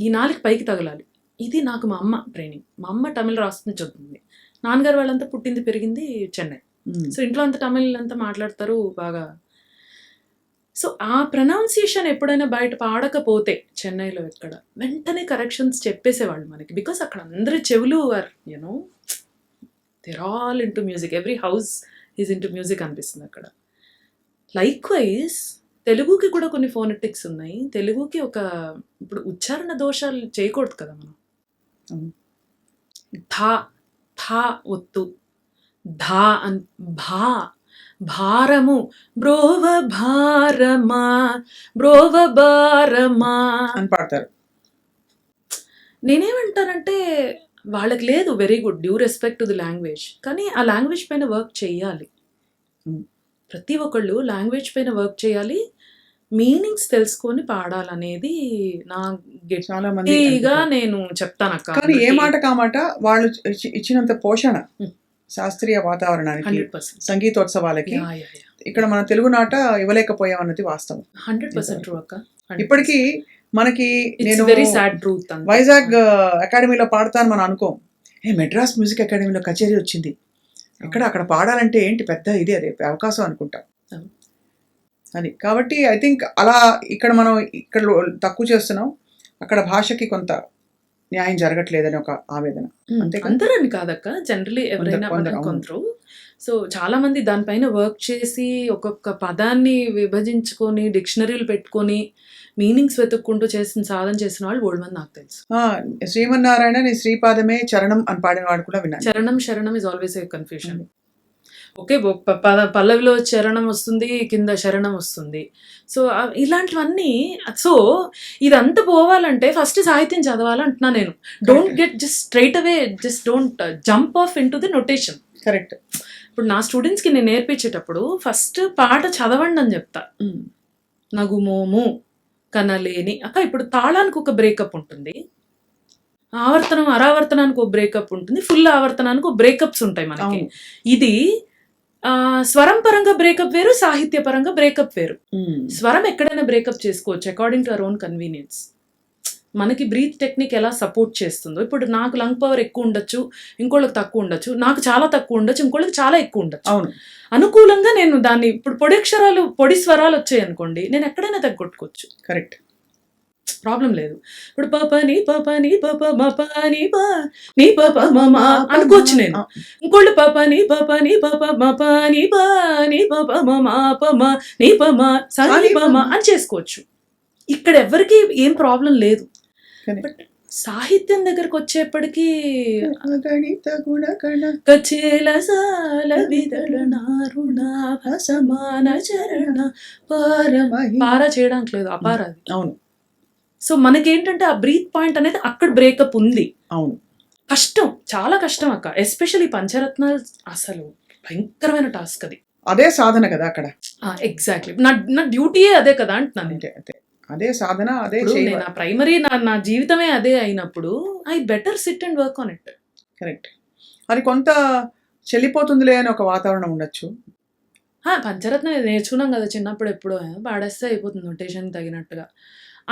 ఈ నాలుగు పైకి తగలాలి. ఇది నాకు మా అమ్మ ట్రైనింగ్. మా అమ్మ తమిళ్ రాస్తుంది, చదువుతుంది. నాన్నగారు వాళ్ళంతా పుట్టింది పెరిగింది చెన్నై. సో ఇంట్లో అంతా తమిళ్ అంతా మాట్లాడతారు బాగా. సో ఆ ప్రొనౌన్సియేషన్ ఎప్పుడైనా బయట పాడకపోతే చెన్నైలో ఎక్కడ వెంటనే కరెక్షన్స్ చెప్పేసేవాళ్ళు మనకి, బికాస్ అక్కడ అందరి చెవులు are you know they're all into music, every house is into music అనిపిస్తుంది అక్కడ. లైక్ వైజ్ తెలుగుకి కూడా కొన్ని ఫోనెటిక్స్ ఉన్నాయి. తెలుగుకి ఇప్పుడు ఉచ్చారణ దోషాలు చేయకూడదు కదా మనం. ధా థా ఒత్తు, ధా అన్ భా, భారము, బ్రోవ భారమా, బ్రోవ భారమా అని పాడతారు. నేనేమంటానంటే వాళ్ళకి లేదు, very good, due respect to the language, కానీ ఆ లాంగ్వేజ్ పైన వర్క్ చేయాలి. ప్రతి ఒక్కళ్ళు లాంగ్వేజ్ పైన వర్క్ చేయాలి, మీనింగ్స్ తెలుసుకొని పాడాలనేది నా చాలా మంది గట్టిగా నేను చెప్తాను అక్క. కానీ ఏ మాట కామాట వాళ్ళు ఇచ్చినంత పోషణ శాస్త్రీయ వాతావరణానికి 100%. సంగీతోత్సవాలకి ఇక్కడ మన తెలుగు నాట ఇవ్వలేకపోయాం అన్నది వాస్తవం. 100% ట్రూ అక్క. ఇప్పటికీ మనకి నేను వెరీ సాడ్ ట్రూత్. వైజాగ్ అకాడమీలో పాడతాను మనం అనుకోం, మెడ్రాస్ మ్యూజిక్ అకాడమీలో కచేరీ వచ్చింది, అక్కడ పాడాలంటే ఏంటి పెద్ద ఇది, అదే అవకాశం అనుకుంటాం అని. కాబట్టి ఐ థింక్ అలా ఇక్కడ మనం ఇక్కడ తక్కువ చేస్తున్నాం, అక్కడ భాషకి కొంత న్యాయం జరగట్లేదని ఒక ఆవేదన. అందరని కాదక్క, జనరలీ ఎవరైనా కొందరు. సో చాలా మంది దానిపైన వర్క్ చేసి ఒక్కొక్క పదాన్ని విభజించుకొని డిక్షనరీలు పెట్టుకొని మీనింగ్స్ వెతుక్కుంటూ సాధన చేసిన వాళ్ళు ఓల్డ్ మంది నాకు తెలుసు. శ్రీమన్నారాయణ నీ శ్రీపాదమే చరణం అని పాడిన వాడు కూడా విన్నాను. చరణం శరణం is always a confusion. Okay, పల్లవిలో చరణం వస్తుంది, కింద శరణం వస్తుంది. సో ఇలాంటివన్నీ. సో ఇదంతా పోవాలంటే ఫస్ట్ సాహిత్యం చదవాలంటున్నా నేను. Don't get just straight away, just don't jump off in to the notation. Correct. ఇప్పుడు నా స్టూడెంట్స్కి నేను నేర్పించేటప్పుడు ఫస్ట్ పాట చదవండి అని చెప్తా. నగుమోము కనలేని అక్క. ఇప్పుడు తాళానికి ఒక బ్రేకప్ ఉంటుంది, ఆవర్తనం అరావర్తనానికి ఒక బ్రేకప్ ఉంటుంది, ఫుల్ ఆవర్తనానికి ఒక బ్రేకప్స్ ఉంటాయి మనకి. ఇది స్వరం పరంగా బ్రేకప్ వేరు, సాహిత్య పరంగా బ్రేకప్ వేరు. స్వరం ఎక్కడైనా బ్రేకప్ చేసుకోవచ్చు according to our own convenience. మనకి బ్రీత్ టెక్నిక్ ఎలా సపోర్ట్ చేస్తుందో. ఇప్పుడు నాకు లంగ్ పవర్ ఎక్కువ ఉండొచ్చు, ఇంకోళ్ళకి తక్కువ ఉండొచ్చు, నాకు చాలా తక్కువ ఉండొచ్చు, ఇంకోళ్ళకి చాలా ఎక్కువ ఉండొచ్చు. అనుకూలంగా నేను దాన్ని ఇప్పుడు పొడి స్వరాలు వచ్చాయి అనుకోండి, నేను ఎక్కడైనా తగ్గొట్టుకోవచ్చు. కరెక్ట్, ప్రాబ్లం లేదు. ఇప్పుడు పపని పపని పప మపని ప నీ పప మమ అనుకోవచ్చు నేను. ఇంకోళ్ళు పపని పపని పప మపని ప నీ పప మమ పమ నీ పమ సని పమ అని చేసుకోవచ్చు. ఇక్కడ ఎవరికి ఏం ప్రాబ్లం లేదు. బట్ సాహిత్యం దగ్గరకు వచ్చేప్పటికీ కచేల సాల విదళనారుణ సమాన చరణ పార చేయడానికి లేదు, అపారాది. అవును. సో మనకేంటంటే ఆ బ్రీత్ పాయింట్ అనేది అక్కడ బ్రేకప్ ఉంది. అవును, కష్టం, చాలా కష్టం అక్క. ఎస్పెషల్లీ పంచరత్నాలు అసలు భయంకరమైన టాస్క్ అది. అదే సాధన కదా అక్కడ. ఎగ్జాక్ట్లీ, నా డ్యూటీయే అదే కదా అంటున్నాను. అదే సాధన, అదే నా ప్రైమరీ, నా జీవితమే అదే అయినప్పుడు I better SIT and work on it. Correct. అది కొంత చెల్లిపోతుందిలే అని ఒక వాతావరణం ఉండొచ్చు. పంచరత్నం నేర్చుకున్నాం కదా చిన్నప్పుడు, ఎప్పుడో పాడేస్తే అయిపోతుంది నొటేషన్ తగినట్టుగా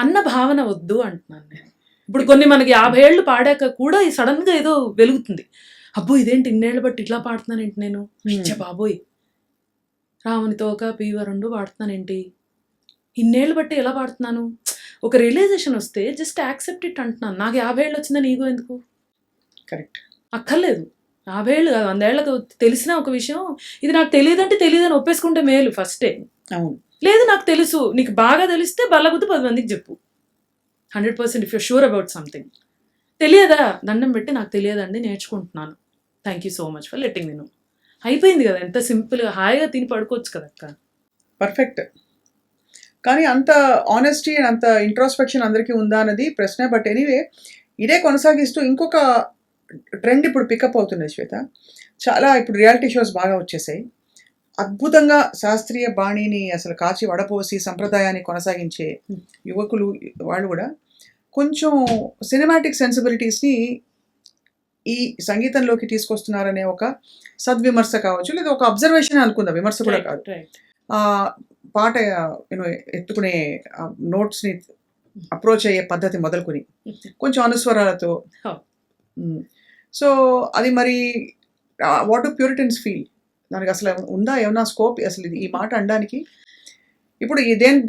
అన్న భావన వద్దు అంటున్నాను నేను. ఇప్పుడు కొన్ని మనకి 50 ఏళ్ళు పాడాక కూడా సడన్ గా ఏదో వెలుగుతుంది, అబ్బో ఇదేంటి ఇన్నేళ్ళు బట్టి ఇట్లా పాడుతున్నానేంటి నేను, పిచ్చ బాబోయ్ రామునితో ఒక పీవరుండు పాడుతున్నానేంటి, ఇన్నేళ్ళు బట్టి ఎలా పాడుతున్నాను, ఒక రియలైజేషన్ వస్తే జస్ట్ యాక్సెప్ట్ ఇట్ అంటున్నాను. నాకు 50 ఏళ్ళు వచ్చిందని ఈగో ఎందుకు? కరెక్ట్, అక్కర్లేదు. 50 ఏళ్ళు కాదు, 100 ఏళ్ళకు తెలిసిన ఒక విషయం, ఇది నాకు తెలియదంటే తెలియదని ఒప్పేసుకుంటే మేలు ఫస్టే. అవును. లేదు నాకు తెలుసు, నీకు బాగా తెలిస్తే బల్లగుద్దు 10 మందికి చెప్పు. 100% if you sure about something. తెలియదా, దండం పెట్టి నాకు తెలియదండి నేర్చుకుంటున్నాను, thank you so much for letting me know. అయిపోయింది కదా, ఎంత సింపుల్గా హాయిగా తిని పడుకోవచ్చు కదా అక్క. పర్ఫెక్ట్. కానీ అంత ఆనెస్టీ అండ్ అంత ఇంట్రోస్పెక్షన్ అందరికీ ఉందా అన్నది ప్రశ్న. బట్ ఎనీవే, ఇదే కొనసాగిస్తూ ఇంకొక ట్రెండ్ ఇప్పుడు పికప్ అవుతుంది శ్వేత. చాలా ఇప్పుడు రియాలిటీ షోస్ బాగా వచ్చేసాయి. అద్భుతంగా శాస్త్రీయ బాణీని అసలు కాచి వడపోసి సంప్రదాయాన్ని కొనసాగించే యువకులు వాళ్ళు కూడా కొంచెం సినిమాటిక్ సెన్సిబిలిటీస్ని ఈ సంగీతంలోకి తీసుకొస్తున్నారనే ఒక సద్విమర్శ కావచ్చు, లేదా ఒక అబ్జర్వేషన్ అనుకుందాం, విమర్శ కూడా కాదు. పాట ఎత్తుకునే నోట్స్ని అప్రోచ్ అయ్యే పద్ధతి మొదలుకొని కొంచెం అనుస్వరాలతో. సో అది మరి వాట్ డు ప్యూరిటన్స్ ఫీల్? దానికి అసలు ఉందా ఏమన్నా స్కోప్ అసలు ఈ మాట అనడానికి? ఇప్పుడు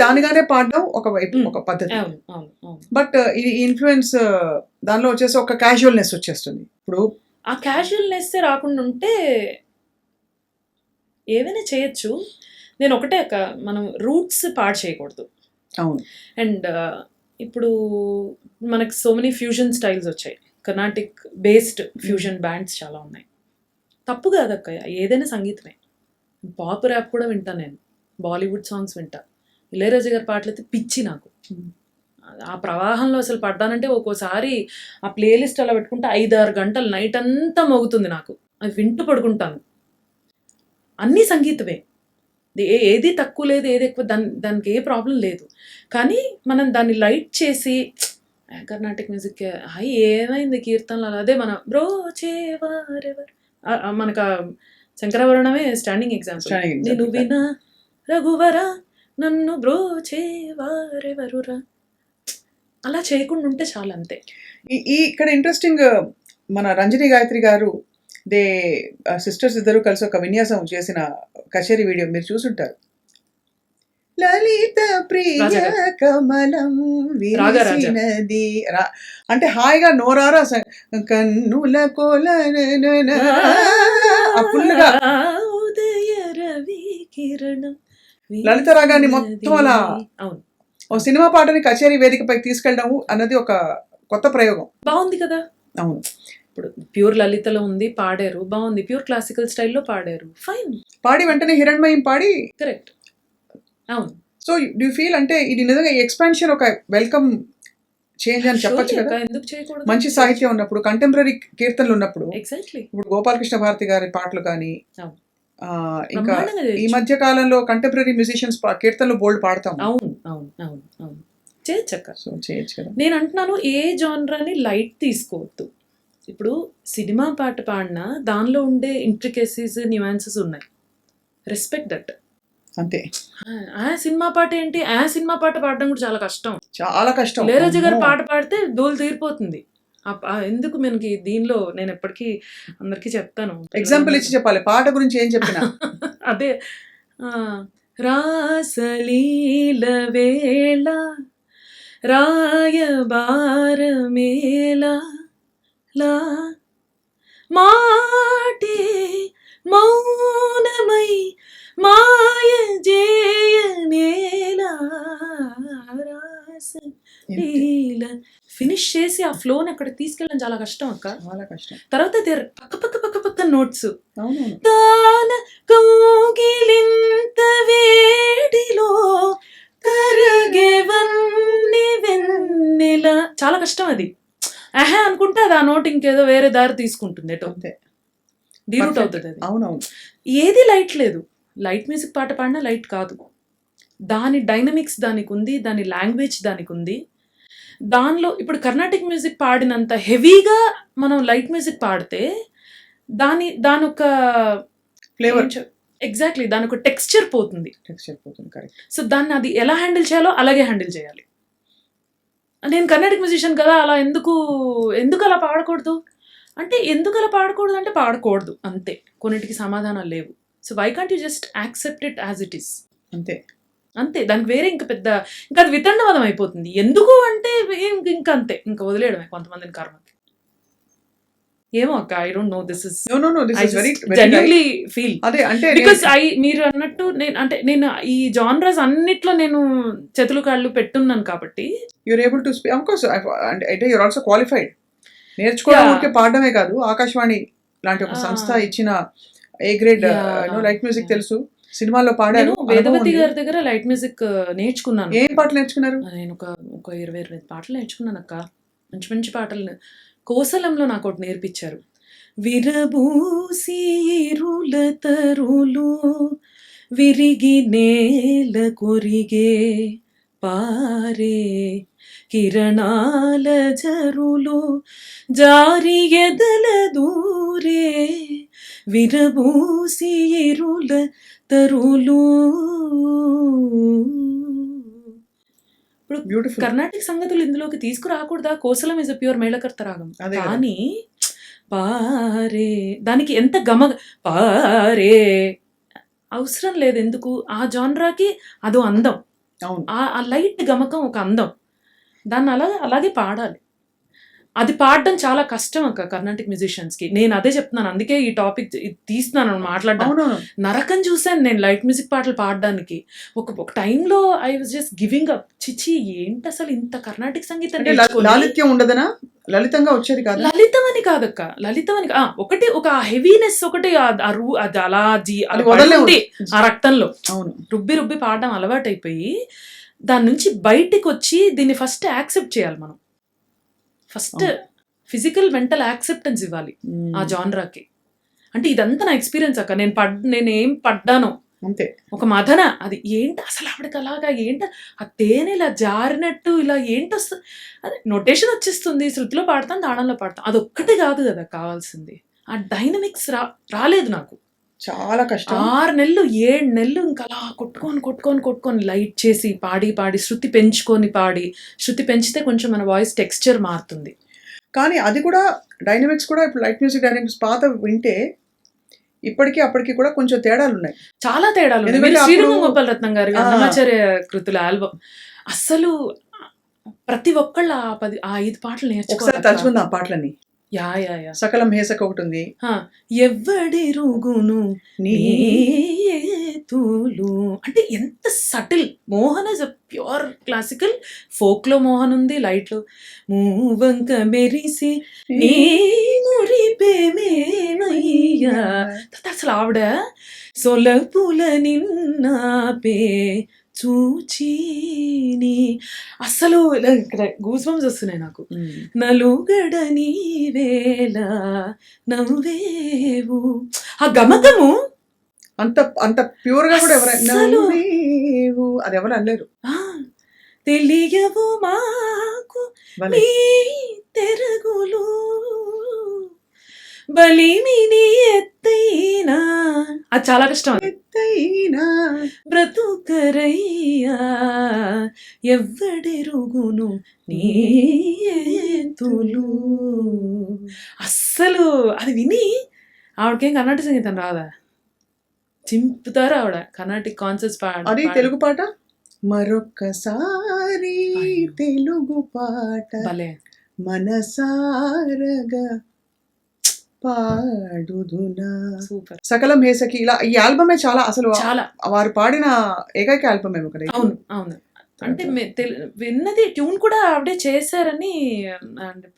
దానిగానే పాడడం ఒక వైపు ఒక పద్ధతి, బట్ ఈ ఇన్ఫ్లుయెన్స్ దానిలో వచ్చేసి ఒక క్యాజువల్నెస్ వచ్చేస్తుంది. ఇప్పుడు ఆ క్యాజువల్నెస్ రాకుండా ఉంటే ఏదైనా చేయొచ్చు. నేను ఒకటే మనం రూట్స్ పాడు చేయకూడదు. అవును. అండ్ ఇప్పుడు మనకి సో మెనీ ఫ్యూజన్ స్టైల్స్ వచ్చాయి, కర్ణాటిక్ బేస్డ్ ఫ్యూజన్ బ్యాండ్స్ చాలా ఉన్నాయి. తప్పు కాదక్క, ఏదైనా సంగీతమే. పాప్ ర్యాప్ కూడా వింటా నేను, బాలీవుడ్ సాంగ్స్ వింటా. ఇళయరాజా గారి పాటలు అయితే పిచ్చి నాకు. ఆ ప్రవాహంలో అసలు పడ్డానంటే ఒక్కోసారి ఆ ప్లేలిస్ట్ అలా పెట్టుకుంటే 5-6 గంటలు నైట్ అంతా మోగుతుంది నాకు. అవి వింటూ పడుకుంటాను. అన్నీ సంగీతమే, ఏది తక్కువ లేదు, ఏది ఎక్కువ, దానికి ఏ ప్రాబ్లం లేదు. కానీ మనం దాన్ని లైట్ చేసి కర్ణాటిక్ మ్యూజిక్ ఏమైంది కీర్తనలు, అదే మన బ్రో చేవారెవర్, మనకు శంకరాభరణమే స్టాండింగ్ ఎగ్జాంపుల్. నేను వినా రఘువరా నన్ను బ్రో చేవారెవరురా, అలా చేయకుండా ఉంటే చాలు, అంతే. ఇక్కడ ఇంట్రెస్టింగ్, మన రంజని గాయత్రి గారు సిస్టర్స్ ఇద్దరు కలిసి ఒక విన్యాసం చేసిన కచేరీ వీడియో మీరు చూసుంటారు. లలిత ప్రియ కమలం విరిసినది అంటే హాయిగా నోరారా కన్నుల కోల ఫుల్గా ఉదయ రవి కిరణం లలిత రాగాన్ని మొత్తం అలా ఓ సినిమా పాటని కచేరీ వేదికపై తీసుకెళ్ళడం అన్నది ఒక కొత్త ప్రయోగం. బాగుంది కదా. అవును, ఇప్పుడు ప్యూర్ లలితలో ఉంది, పాడారు, బాగుంది. ప్యూర్ క్లాసికల్ స్టైల్లో పాడారు, ఫైన్. పాడి వెంటనే హిరణ్మయం పాడి, కరెక్ట్. అవును. సో డూ ఫీల్ అంటే ఇది నిజంగా ఈ ఎక్స్పాన్షన్ ఒక వెల్కమ్ చేంజ్ అని చెప్పొచ్చు కదా. ఎందుకు చేయకూడదు? మంచి సాహిత్యం ఉన్నప్పుడు, కంటెంపరీ కీర్తనలు ఉన్నప్పుడు. ఎగ్జాక్ట్లీ. ఇప్పుడు గోపాలకృష్ణ భారతి గారి పాటలు కానీ, ఇంకా బ్రహ్మాండంగా ఈ మధ్య కాలంలో కంటెంపరీ మ్యూజిషియన్స్ కీర్తనలు బోల్డ్ పాడతాం. అవును అవును అవును అవును, చేయొచ్చక్క. సో చేయొచ్చు కదా. నేను అంటున్నాను, ఏ జానరాని లైట్ తీసుకోవద్దు. ఇప్పుడు సినిమా పాట పాడినా దానిలో ఉండే ఇంట్రికేసీస్, న్యూయాన్సెస్ ఉన్నాయి. రెస్పెక్ట్ దట్, అంతే. సినిమా పాట ఏంటి, సినిమా పాట పాడడం కూడా చాలా కష్టం, చాలా కష్టం. ఇళయరాజా గారు పాట పాడితే దోలు తీరిపోతుంది. ఎందుకు మనకి దీనిలో నేను ఎప్పటికీ అందరికీ చెప్తాను, ఎగ్జాంపుల్ ఇచ్చి చెప్పాలి పాట గురించి ఏం చెప్పినా. అదే రాసలీల వేళ రాయబారమేలా లా మాటే మౌనమై మాయ జేయనేలా రాసలీల ఫినిష్ చేసి ఆ ఫ్లోని అక్కడ తీసుకెళ్ళడం చాలా కష్టం అక్క, చాలా కష్టం. తర్వాత పక్క నోట్స్. అవునవును. తాన కౌగిలింత వేడిలో కరిగేవన్నీ వెన్నెల, చాలా కష్టం అది. అనుకుంటే అది ఆ నోట్ ఇంకేదో వేరే దారి తీసుకుంటుంది, ఎటో డీరూట్ అవుతుంది అది. అవునవును. ఏది లైట్ లేదు. లైట్ మ్యూజిక్ పాట పాడినా లైట్ కాదు. దాని డైనమిక్స్ దానికి ఉంది, దాని లాంగ్వేజ్ దానికి ఉంది. దానిలో ఇప్పుడు కర్ణాటిక్ మ్యూజిక్ పాడినంత హెవీగా మనం లైట్ మ్యూజిక్ పాడితే దాని ఒక ఫ్లేవర్, ఎగ్జాక్ట్లీ దాని ఒక టెక్స్చర్ పోతుంది. కరెక్ట్. సో దాన్ని అది ఎలా హ్యాండిల్ చేయాలో అలాగే హ్యాండిల్ చేయాలి. నేను కర్ణాటిక్ మ్యూజిషియన్ కదా, అలా ఎందుకు అలా పాడకూడదు అంటే, ఎందుకు అలా పాడకూడదు అంటే పాడకూడదు, అంతే. కొన్నిటికి సమాధానాలు లేవు. So why can't you just accept it as it is, అంతే. దానికి వేరే ఇంకా అది వితండవాదం అయిపోతుంది. ఎందుకు అంటే ఇంకా అంతే, ఇంకా వదిలేయడమే కొంతమందిని కర్మకి. ఏమో అక్క, I don't no, this is genuinely feel. అదే అంటే బికాస్ మీరు అన్నట్టు నేను ఈ జానరాస్ అన్నిట్లో నేను చేతులు కాళ్ళు పెట్టున్నాను కాబట్టి you're able to speak. Of course అంటే యూర్ ఆల్సో క్వాలిఫైడ్. నేర్చుకోవడానికి పాడడమే కాదు, ఆకాశవాణి లాంటి ఒక సంస్థ ఇచ్చిన ఏ గ్రేడ్ లైట్ మ్యూజిక్ తెలుసు, సినిమాల్లో పాడారు. వేదవతి గారి దగ్గర లైట్ మ్యూజిక్ నేర్చుకున్నాను. ఏం పాటలు నేర్చుకున్నారు? నేను ఒక 20 పాటలు నేర్చుకున్నాను అక్క, మంచి మంచి పాటలు. కోసలంలో నాకు ఒకటి నేర్పించారు. విరబూసిరుల తరులు విరిగి నేల కొరిగే పారే కిరణాల జరులు జారి ఎదల దూరే విరబూసిరుల తరులు. ఇప్పుడు కర్ణాటక సంగతులు ఇందులోకి తీసుకురాకూడదా? కోసలం ఇస్ అ ప్యూర్ మేళకర్త రాగం. కానీ పారే దానికి ఎంత పారే అవసరం లేదు. ఎందుకు? ఆ జానరాకి అదో అందం, ఆ లైట్ గమకం ఒక అందం. దాన్ని అలాగే పాడాలి. అది పాడడం చాలా కష్టం అక్క కర్ణాటిక్ మ్యూజిషియన్స్ కి. నేను అదే చెప్తున్నాను, అందుకే ఈ టాపిక్ తీస్తున్నాను మాట్లాడడం. నరకం చూసాను నేను లైట్ మ్యూజిక్ పాటలు పాడడానికి. ఒక టైంలో I was just giving up. చిచి ఏంటి అసలు ఇంత కర్ణాటిక్ సంగీతం లాలిత్యం ఉండదనా? లలితంగా వచ్చేది కాదు. లలితం అని కాదక్క, లలితం అని ఒకటి ఒక హెవీనెస్ ఒకటి అది అలా అది వదలనే ఉంది ఆ రక్తంలో. అవును. రుబ్బి రుబ్బి పాడడం అలవాటైపోయి దాని నుంచి బయటికి వచ్చి దీన్ని ఫస్ట్ యాక్సెప్ట్ చేయాలి మనం. ఫస్ట్ ఫిజికల్ మెంటల్ యాక్సెప్టెన్స్ ఇవ్వాలి ఆ జానరాకి. అంటే ఇదంతా నా ఎక్స్పీరియన్స్ అక్క. నేనేం పడ్డానో అంతే. ఒక మదన, అది ఏంటి అసలు ఆవిడకి అలాగా, ఏంటి ఆ తేనె ఇలా జారినట్టు ఇలా ఏంటి వస్తుంది, అదే నొటేషన్ వచ్చేస్తుంది, శృతిలో పాడతాం తాళంలో పాడతాం, అదొక్కటి కాదు కదా కావాల్సింది. ఆ డైనమిక్స్ రాలేదు నాకు. చాలా కష్టం. 6 నెలలు 7 నెలలు ఇంకా అలా కొట్టుకొని లైట్ చేసి పాడి శృతి పెంచుకొని పాడి, శృతి పెంచితే కొంచెం మన వాయిస్ టెక్స్చర్ మారుతుంది. కానీ అది కూడా డైనమిక్స్ కూడా ఇప్పుడు లైట్ మ్యూజిక్ డైనమిక్స్ పాత వింటే ఇప్పటికీ అప్పటికి కూడా కొంచెం తేడాలు ఉన్నాయి. చాలా తేడాలు ఉన్నాయి. ఎందుకంటే శ్రీరంగ గోపాల్ రత్నం గారి అన్నమాచార్య కృతుల ఆల్బమ్ అస్సలు ప్రతి ఒక్కళ్ళు ఆ 5 పాటలు ఒకసారి నేర్చుకోవాలి. తలుచుకుందాం ఆ పాటలన్నీ. యా సకలం హేసక ఒకటి ఉంది. ఎవ్వడి రుగును నీతులు అంటే ఎంత subtle. Mohan is a pure classical, folk లో మోహన్ ఉంది, లైట్ లో మూవంక మెరిసి నీ మురిపేమేమయ్యా. అసలు ఆవిడ సొలపుల నిన్నాపే చూచీని అస్సలు ఇక్కడ గూస్ బంప్స్ వస్తున్నాయి నాకు. నలుగడ నీ వేళ నవ్వేవు, ఆ గమకము అంత అంత ప్యూర్ గా కూడా ఎవరైనా అస్సలు. అది ఎవరు అనలేరు. తెలియవు మాకు భలే. నీ తెరగులు బలిమిని ఎత్తైనా, అది చాలా కష్టం. ఎత్తైనా బ్రతుకరయ్యా ఎవ్వడెరుగును నీతులు. అస్సలు అది విని ఆవిడకేం కర్ణాటక సంగీతం రాదా, చింపుతారు ఆవిడ కర్ణాటిక్ కాన్సర్ట్స్ అది తెలుగు పాట. మరొక్కసారి తెలుగు పాట భలే. మనసారగా పాడుదునా. సూపర్. సకలం హేసకి ఇలా ఈ ఆల్బమే చాలా అసలు చాలా. వారు పాడిన ఏకైక ఆల్బమ్ ఏమో కదా. అవును. అంటే విన్నది ట్యూన్ కూడా ఆవిడే చేశారని,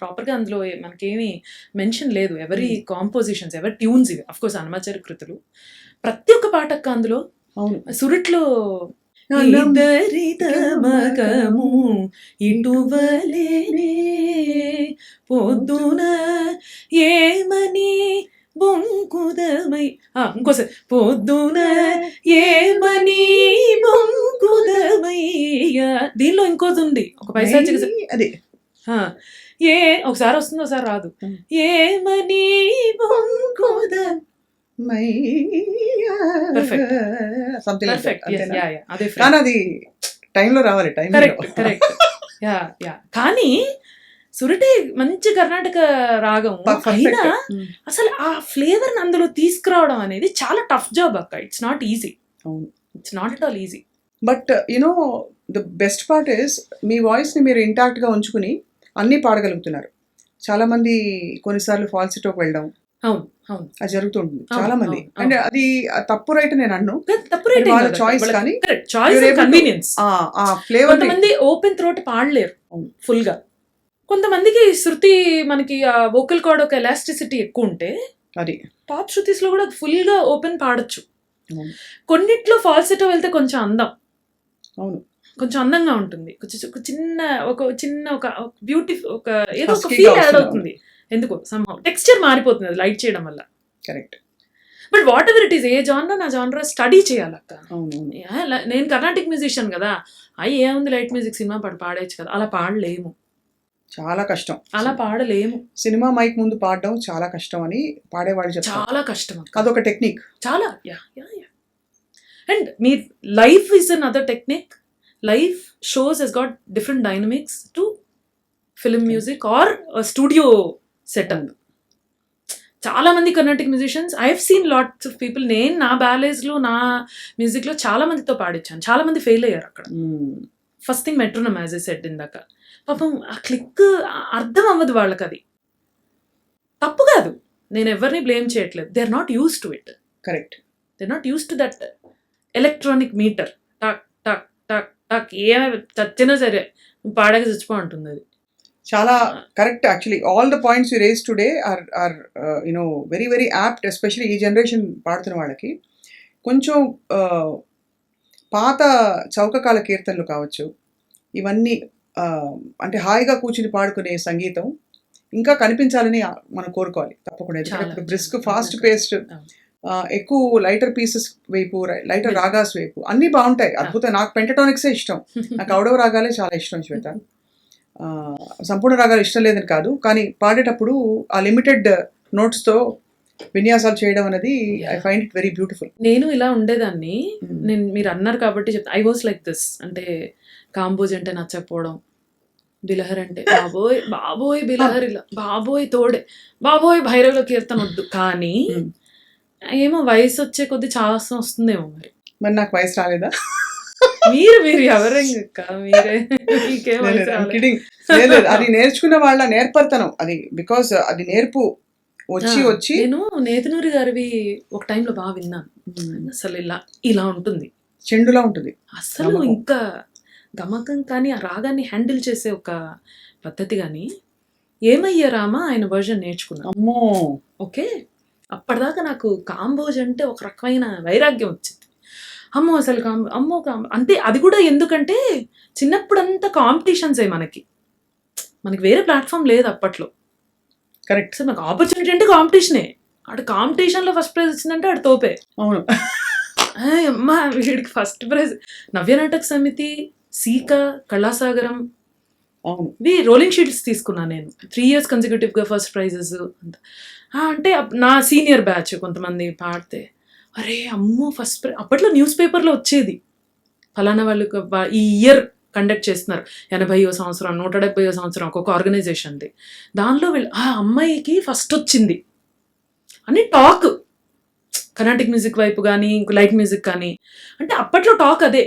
ప్రాపర్ గా అందులో మనకేమి మెన్షన్ లేదు. ఎవరి కాంపోజిషన్స్, ఎవరి ట్యూన్స్ ఇవి. అఫ్ కోర్స్ అన్నమాచార్య కృతులు ప్రతి ఒక్క పాటక్క అందులో. అవును. సురిట్లో మగము ఇటువలేనే పొద్దున ఏమని బొంకుదమై, ఇంకోసారి పొద్దున ఏమని బొంకుదమయ్యా. దీనిలో ఇంకోది ఉంది, ఒక పైశాచిక అది ఒకసారి వస్తుంది ఒకసారి రాదు. ఏమని బొంకుద కానీ అది టైంలో రావాలి. కరెక్ట్. కానీ సురటి మంచి కర్ణాటక రాగం అయినా అసలు ఆ ఫ్లేవర్ అందులో తీసుకురావడం అనేది చాలా టఫ్ జాబ్ అక్క. It's not easy. It's not at all easy. But you know the best part is me voice ని మీరు ఇంటాక్ట్ గా ఉంచుకుని అన్ని పాడగలుగుతున్నారు. చాలా మంది కొన్నిసార్లు ఫాల్సిటోకి వెళ్ళడం అది జరుగుతుంటుంది చాలా మంది. అంటే అది తప్పు రైట్ నేను అన్ను, వాళ్ళ చాయిస్. కానీ కన్వీనియన్స్. ఆ ఫ్లేవర్ కొంతమంది ఓపెన్ థ్రోట్ పాడలేరు ఫుల్ గా. కొంతమందికి శృతి మనకి వోకల్ కార్డ్ ఒక ఎలాస్టిసిటీ ఎక్కువ ఉంటే అది పాప్ శృతిస్ లో కూడా ఫుల్ గా ఓపెన్ పాడొచ్చు. కొన్నిట్లో ఫాల్సిటో వెళ్తే కొంచెం అందం, అవును, కొంచెం అందంగా ఉంటుంది. చిన్న ఒక బ్యూటిఫుల్ ఒక ఏదో ఒక ఫీల్ యాడ్ అవుతుంది. ఎందుకో సమ్హౌ టెక్స్చర్ మారిపోతుంది అది లైట్ చేయడం వల్ల. Correct. But what ever it is, A genre నా జానర్ స్టడీ చేయాలక్క. నేను కర్ణాటిక్ మ్యూజిషియన్ కదా, ఏముంది లైట్ మ్యూజిక్ సినిమా పాడేయచ్చు కదా, అలా పాడలేము. చాలా కష్టం, అలా పాడలేము. సినిమా మైక్ ముందు పాడడం చాలా కష్టం అని పాడేవాళ్ళు చెప్తారు. చాలా కష్టం, అదొక టెక్నిక్. చాలా. అండ్ మీ life is another technique. Life shows has got different dynamics to film music or studio setup. చాలా మంది Carnatic musicians I have seen lots of people. నేను నా బ్యాలేస్లో నా మ్యూజిక్లో చాలా మందితో పాడించాను. చాలా మంది ఫెయిల్ అయ్యారు అక్కడ. First thing metronome, as I said ఇందాక. పాపం ఆ క్లిక్ అర్థం అవ్వదు వాళ్ళకి. అది తప్పు కాదు, నేను ఎవరిని బ్లేమ్ చేయట్లేదు. They are not use to it. Correct. They are not use to that electronic meter. టక్ టక్ టక్ టక్ ఏమైనా చచ్చినా సరే పాడక చచ్చిపో ఉంటుంది. అది చాలా correct. Actually all the points you raise today are you know very very apt, especially ఈ జనరేషన్ పాడుతున్న వాళ్ళకి. కొంచెం పాత చౌకకాల కీర్తనలు కావచ్చు, ఇవన్నీ అంటే హాయిగా కూర్చుని పాడుకునే సంగీతం ఇంకా కనిపించాలని మనం కోరుకోవాలి తప్పకుండా. ఎందుకంటే ఇప్పుడు బ్రిస్క్, ఫాస్ట్ పేస్డ్, ఎక్కువ లైటర్ పీసెస్ వైపు, లైటర్ రాగాస్ వైపు అన్నీ బాగుంటాయి, అద్భుతం. నాకు పెంటటానిక్సే ఇష్టం, నాకు ఔడవ రాగాలే చాలా ఇష్టం శ్వేత. సంపూర్ణ రాగాలు ఇష్టం లేదని కాదు, కానీ పాడేటప్పుడు ఆ లిమిటెడ్ నోట్స్తో విన్యాసాలు చేయడం అనేది I find it very beautiful. నేను ఇలా ఉండేదాన్ని, నేను మీరు అన్నారు కాబట్టి చెప్తా. ఐ వాస్ లైక్ దిస్, అంటే కాంబోజ్ అంటే నచ్చకపోవడం, బిలహర్ అంటే బాబోయ్ బాబోయ్ బిలహర్, ఇలా బాబోయ్ తోడే, బాబోయ్ భైరవుల కీర్తన వద్దు. కానీ ఏమో వయసు వచ్చే కొద్ది చాలా వస్తుందేమో మరి. మరి నాకు వయసు రాలేదా? మీరు ఎవరక్క, మీరే, మీకేం వయసు రాలేదు. అది నేర్చుకున్న వాళ్ళ నేర్పర్తనం అది, బికాస్ అది నేర్పు వచ్చి నేను నేతనూరి గారివి ఒక టైంలో బాగా విన్నాను. అసలు ఇలా ఉంటుంది, చెండులా ఉంటుంది అసలు ఇంకా గమకం, కానీ ఆ రాగాన్ని హ్యాండిల్ చేసే ఒక పద్ధతి. కానీ ఏమయ్యా రామా ఆయన వర్జన్ నేర్చుకున్నా. అమ్మో ఓకే, అప్పటిదాకా నాకు కాంబోజ్ అంటే ఒక రకమైన వైరాగ్యం వచ్చింది. అమ్మో అసలు అమ్మో అంటే అది కూడా ఎందుకంటే చిన్నప్పుడంతా కాంపిటీషన్సే మనకి వేరే ప్లాట్ఫామ్ లేదు అప్పట్లో. కరెక్ట్. సార్ నాకు ఆపర్చునిటీ అంటే కాంపిటీషనే. ఆడు కాంపిటీషన్లో ఫస్ట్ ప్రైజ్ వచ్చిందంటే ఆడు తోపే. అవును. అమ్మా వీడికి ఫస్ట్ ప్రైజ్. నవ్యనాటక సమితి, సీకా, కళాసాగరం, ఇవి రోలింగ్ షీట్స్ తీసుకున్నాను నేను 3 years కన్సిక్యూటివ్గా ఫస్ట్ ప్రైజెస్. అంటే నా సీనియర్ బ్యాచ్ కొంతమంది పాడితే, అరే అమ్మో ఫస్ట్ ప్రైజ్. అప్పట్లో న్యూస్ పేపర్లో వచ్చేది, ఫలానా వాళ్ళు ఈ ఇయర్ కండక్ట్ చేస్తున్నారు, 80వ సంవత్సరం, 170వ సంవత్సరం ఒక్కొక్క ఆర్గనైజేషన్ది. దానిలో వీళ్ళు ఆ అమ్మాయికి ఫస్ట్ వచ్చింది అని టాక్, కర్ణాటిక్ మ్యూజిక్ వైపు కానీ ఇంకో లైట్ మ్యూజిక్ కానీ. అంటే అప్పట్లో టాక్ అదే.